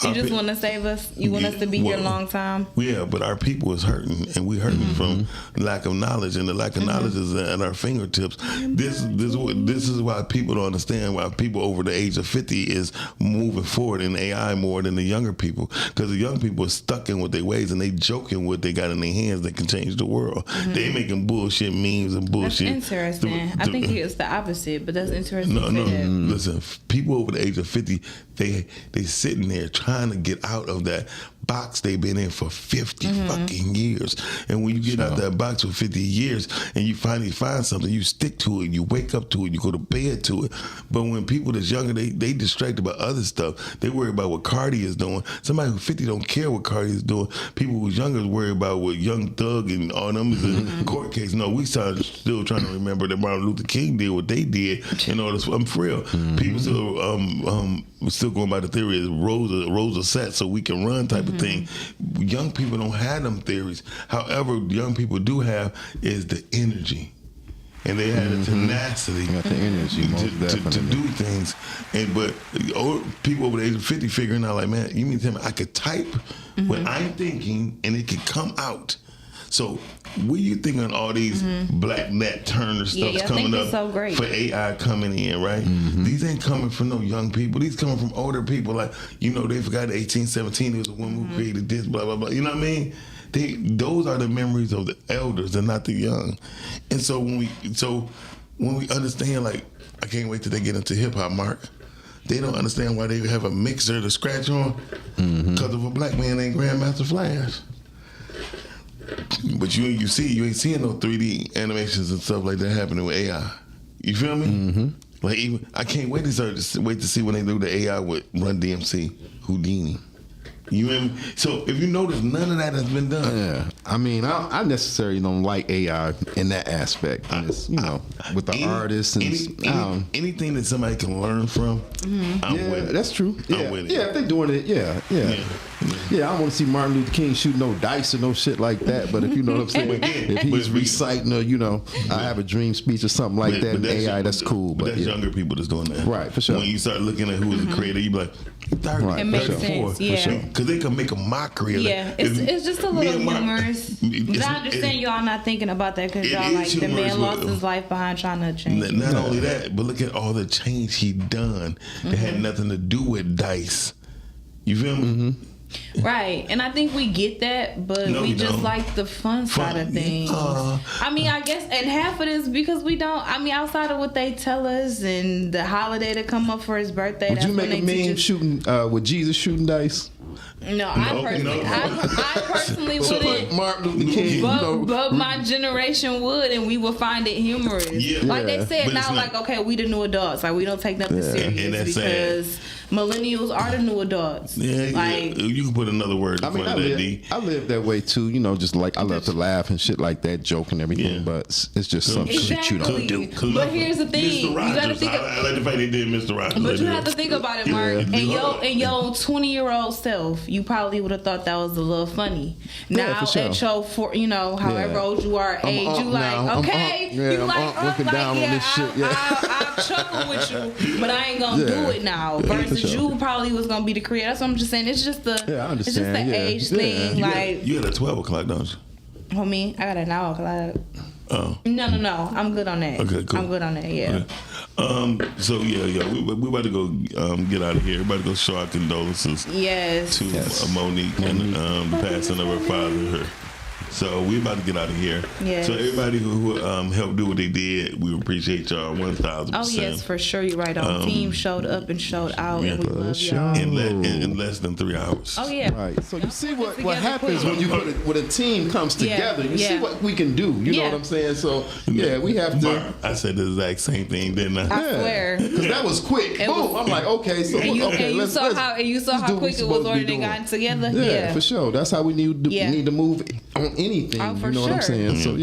you just want to save us. You want us to be here a long time. Yeah, but our people is hurting, and we hurting from lack of knowledge, and the lack of knowledge is at our fingertips. This is why people don't understand why people over the age of 50 is moving forward in AI more than the younger people, because the young people are stuck in what their ways, and they joking what they got in their hands that can change the world. They making bullshit memes and bullshit. That's interesting. I think it's the opposite, but that's interesting. No. Listen, people over the age of 50, they sitting there trying to get out of that box they've been in for 50 fucking years. And when you get out that box for 50 years and you finally find something, you stick to it, you wake up to it, you go to bed to it. But when people that's younger, they distracted by other stuff. They worry about what Cardi is doing. Somebody who's 50 don't care what Cardi is doing. People who's younger worry about what Young Thug and all them is in court case. No, we still trying to remember that Martin Luther King did what they did in order. I'm for real. People still going by the theory of Rosa set so we can run type of thing. Young people don't have them theories. However, young people do have is the energy. And they had the tenacity got the energy, to do things. But people over the age of 50 figuring out like, man, you mean to tell me I could type what I'm thinking and it could come out? So what you think on all these Black Nat Turner stuff's coming up so great. For AI coming in, right? These ain't coming from no young people. These coming from older people. Like, they forgot 1817, there was a woman who created this, blah, blah, blah. You know what I mean? Those are the memories of the elders and not the young. And so when we understand, like, I can't wait till they get into hip hop, Mark. They don't understand why they have a mixer to scratch on because of a black man named Grandmaster Flash. But you ain't seeing no 3D animations and stuff like that happening with AI. You feel me? Like, even I can't wait to see when they do the AI with Run DMC, Houdini. You know what I mean? So if you notice, none of that has been done. Yeah, I mean, I necessarily don't like AI in that aspect. And it's, with the artists and anything that somebody can learn from, I'm with it. That's true. I'm with it. Yeah, if they're doing it, yeah. I don't want to see Martin Luther King shoot no dice or no shit like that. But if you know what I'm saying, if he's reciting I have a dream speech or something like that in AI, that's cool. But that's younger people that's doing that. Right, for sure. When you start looking at who is the creator, you be like, 30, it makes sense, because they can make a mockery of that. It's just a little humorous. But I understand y'all not thinking about that because y'all like the man lost his life behind trying to change. Not only that, but look at all the change he done that had nothing to do with dice. You feel me? Right, and I think we get that, but we just like the fun side of things. I mean, I guess, and half of this because we don't. I mean, outside of what they tell us and the holiday to come up for his birthday. Would you make a meme shooting with Jesus shooting dice? No, I personally wouldn't. Martin Luther King, but my generation would, and we would find it humorous. Like they said, now, like, okay, we the new adults, like we don't take nothing serious because millennials are the new adults. Like you can put another word in front of that. D. I live that way too. Just like I love to laugh and shit like that, joke and everything. But it's just some shit you don't do. But here's the thing: you gotta think. I like the fact they did Mr. Rogers. But you have to think about it, Mark. And your 20-year-old self, you probably would have thought that was a little funny. Now at your however old you are, age, you like, okay, you like, looking down on this shit. I'll chuckle with you, but I ain't gonna do it now. Versus because you probably was gonna be the creator. That's what I'm just saying. It's just the I understand. It's just the age thing. You had a 12 o'clock, don't you? Oh, me? I got a 9 o'clock. Oh. No. I'm good on that. Okay, cool. I'm good on that, yeah. Okay. So, we about to go get out of here. We're about to go show our condolences to Monique and passing of her father. So we about to get out of here. Yes. So everybody who helped do what they did, we appreciate y'all 1,000%. Oh yes, for sure. You're right on. Team showed up and showed out, and we love y'all. In less than 3 hours. Oh yeah. Right. So you see what happens when when a team comes together. You see what we can do. You know what I'm saying? So we have to. I said the exact same thing, didn't I? I swear. Because that was quick. Boom. I'm like, okay. So you saw how quick it was already gotten together. Yeah, for sure. That's how we need to move on anything. Oh, you know what I'm saying? So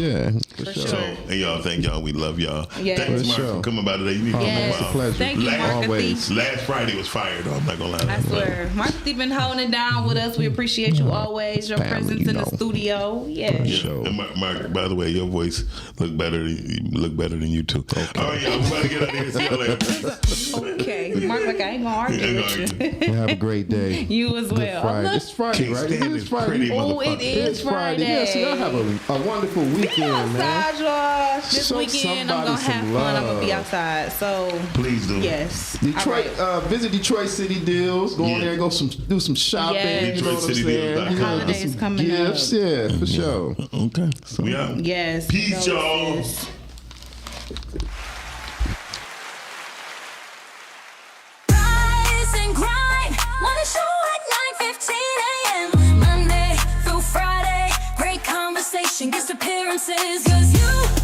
for sure. So, and y'all, thank y'all. We love y'all. Yes. Thanks, Mark, for coming by today. You need to come It's a pleasure. Thank you, Mark. Always. Last Friday was fire, though. I'm not gonna lie. I swear, Mark, you've been holding it down with us. We appreciate you always. Your presence in the studio. Yeah. And Mark, by the way, your voice look better than you too. Okay. All right, y'all. We about to get out of here. See y'all later. Okay, Mark, like I ain't gonna argue with you. Have a great day. You as well. Friday. It's Friday, right? It's Friday. Oh, it is Friday. Yeah, so y'all have a wonderful weekend, man. Outside, y'all. This weekend, I'm gonna have fun. I'm gonna be outside. So please do. Yes. Detroit. Visit Detroit City Deals. Go in there and do some shopping. Yes. You know what I'm saying? Holidays coming gifts. up. Yeah, for sure. Okay. So we out. Yes. Peace, y'all. Rise and grind. Wanna show at 9:15 a.m. Monday through Friday. Great conversation, guest appearances. 'Cause you